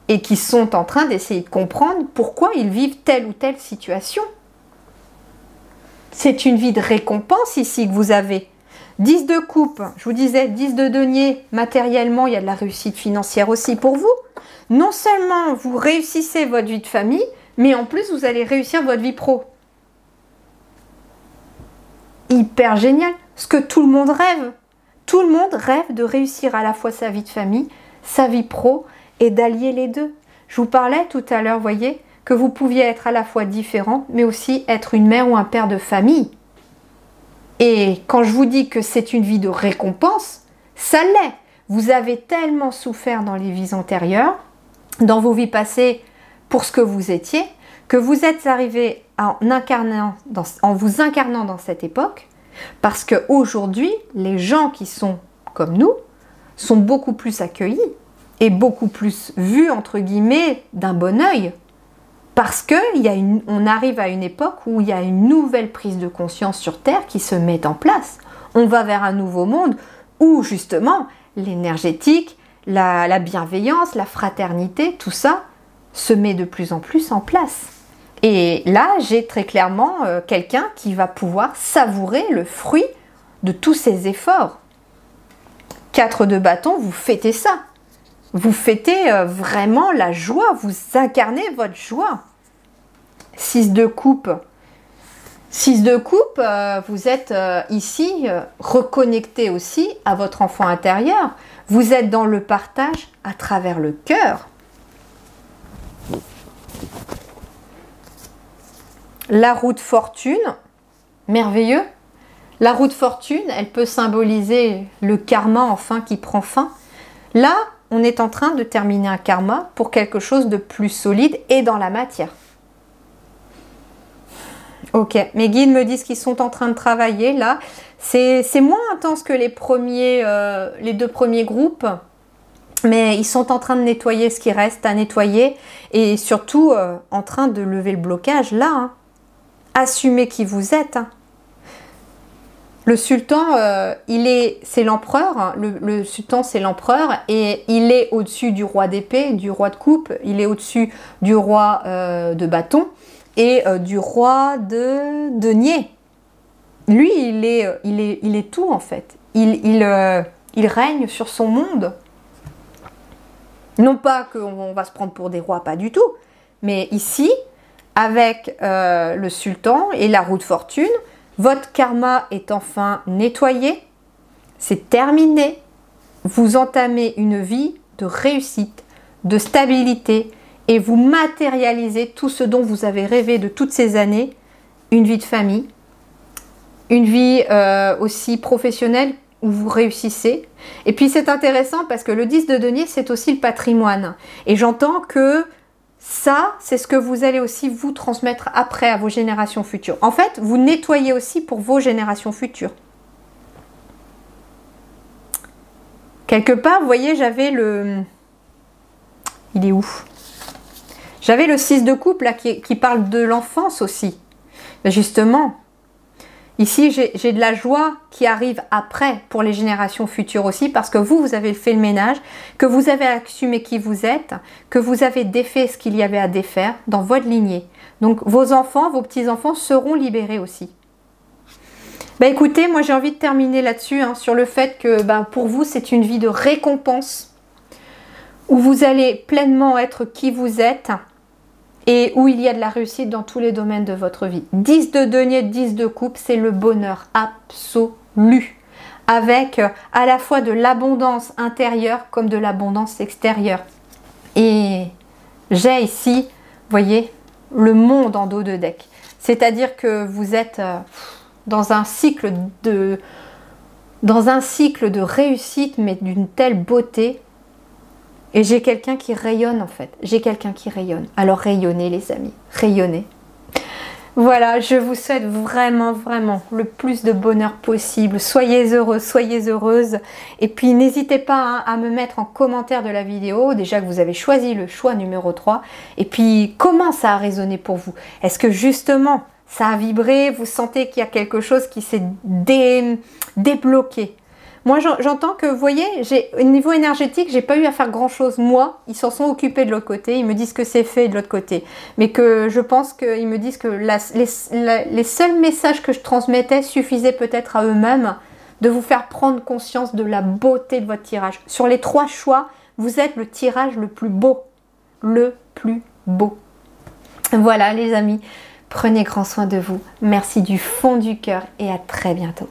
A: et qui sont en train d'essayer de comprendre pourquoi ils vivent telle ou telle situation. C'est une vie de récompense ici que vous avez. 10 de coupe, je vous disais, 10 de denier, matériellement, il y a de la réussite financière aussi pour vous. Non seulement vous réussissez votre vie de famille, mais en plus vous allez réussir votre vie pro. Hyper génial, ce que tout le monde rêve. Tout le monde rêve de réussir à la fois sa vie de famille, sa vie pro et d'allier les deux. Je vous parlais tout à l'heure, voyez, que vous pouviez être à la fois différent, mais aussi être une mère ou un père de famille. Et quand je vous dis que c'est une vie de récompense, ça l'est. Vous avez tellement souffert dans les vies antérieures, dans vos vies passées, pour ce que vous étiez, que vous êtes arrivé en vous incarnant dans cette époque, parce qu'aujourd'hui, les gens qui sont comme nous sont beaucoup plus accueillis et beaucoup plus vus, entre guillemets, d'un bon œil. Parce qu'on arrive à une époque où il y a une nouvelle prise de conscience sur Terre qui se met en place. On va vers un nouveau monde où, justement, l'énergétique, la bienveillance, la fraternité, tout ça se met de plus en plus en place. Et là, j'ai très clairement quelqu'un qui va pouvoir savourer le fruit de tous ces efforts. 4 de bâton, vous fêtez ça. Vous fêtez vraiment la joie, vous incarnez votre joie. 6 de coupe. 6 de coupe, vous êtes ici reconnecté aussi à votre enfant intérieur. Vous êtes dans le partage à travers le cœur. La roue de fortune, merveilleux. La roue de fortune, elle peut symboliser le karma enfin qui prend fin. Là, on est en train de terminer un karma pour quelque chose de plus solide et dans la matière. Ok, mes guides me disent qu'ils sont en train de travailler là. C'est moins intense que les 2 premiers groupes, mais ils sont en train de nettoyer ce qui reste à nettoyer et surtout en train de lever le blocage là. Hein. Assumez qui vous êtes. Hein. Le sultan, c'est l'empereur, hein. Le sultan c'est l'empereur et il est au-dessus du roi d'épée, du roi de coupe, il est au-dessus du roi de bâton et du roi de denier. Lui, il est tout en fait. Il règne sur son monde. Non pas qu'on va se prendre pour des rois, pas du tout. Mais ici, avec le sultan et la roue de fortune, votre karma est enfin nettoyé. C'est terminé. Vous entamez une vie de réussite, de stabilité et vous matérialisez tout ce dont vous avez rêvé de toutes ces années. Une vie de famille, une vie aussi professionnelle où vous réussissez. Et puis c'est intéressant parce que le 10 de denier, c'est aussi le patrimoine. Et j'entends que ça, c'est ce que vous allez aussi vous transmettre après à vos générations futures. En fait, vous nettoyez aussi pour vos générations futures. Quelque part, vous voyez, j'avais le... Il est où? J'avais le 6 de coupe là qui parle de l'enfance aussi. Mais justement... Ici, j'ai de la joie qui arrive après pour les générations futures aussi parce que vous avez fait le ménage, que vous avez assumé qui vous êtes, que vous avez défait ce qu'il y avait à défaire dans votre lignée. Donc, vos enfants, vos petits-enfants seront libérés aussi. Bah écoutez, moi j'ai envie de terminer là-dessus, hein, sur le fait que pour vous, c'est une vie de récompense où vous allez pleinement être qui vous êtes et où il y a de la réussite dans tous les domaines de votre vie. 10 de denier, 10 de coupe, c'est le bonheur absolu. Avec à la fois de l'abondance intérieure comme de l'abondance extérieure. Et j'ai ici, vous voyez, le monde en dos de deck. C'est-à-dire que vous êtes dans un cycle de réussite, mais d'une telle beauté. Et j'ai quelqu'un qui rayonne en fait. J'ai quelqu'un qui rayonne. Alors rayonnez les amis. Rayonnez. Voilà, je vous souhaite vraiment, vraiment le plus de bonheur possible. Soyez heureux, soyez heureuse. Et puis n'hésitez pas à me mettre en commentaire de la vidéo. Déjà que vous avez choisi le choix numéro 3. Et puis comment ça a résonné pour vous? Est-ce que justement ça a vibré? Vous sentez qu'il y a quelque chose qui s'est débloqué? Moi, j'entends que, vous voyez, au niveau énergétique, j'ai pas eu à faire grand-chose. Moi, ils s'en sont occupés de l'autre côté. Ils me disent que c'est fait de l'autre côté. Mais que je pense qu'ils me disent que les seuls messages que je transmettais suffisaient peut-être à eux-mêmes de vous faire prendre conscience de la beauté de votre tirage. Sur les 3 choix, vous êtes le tirage le plus beau. Le plus beau. Voilà, les amis. Prenez grand soin de vous. Merci du fond du cœur et à très bientôt.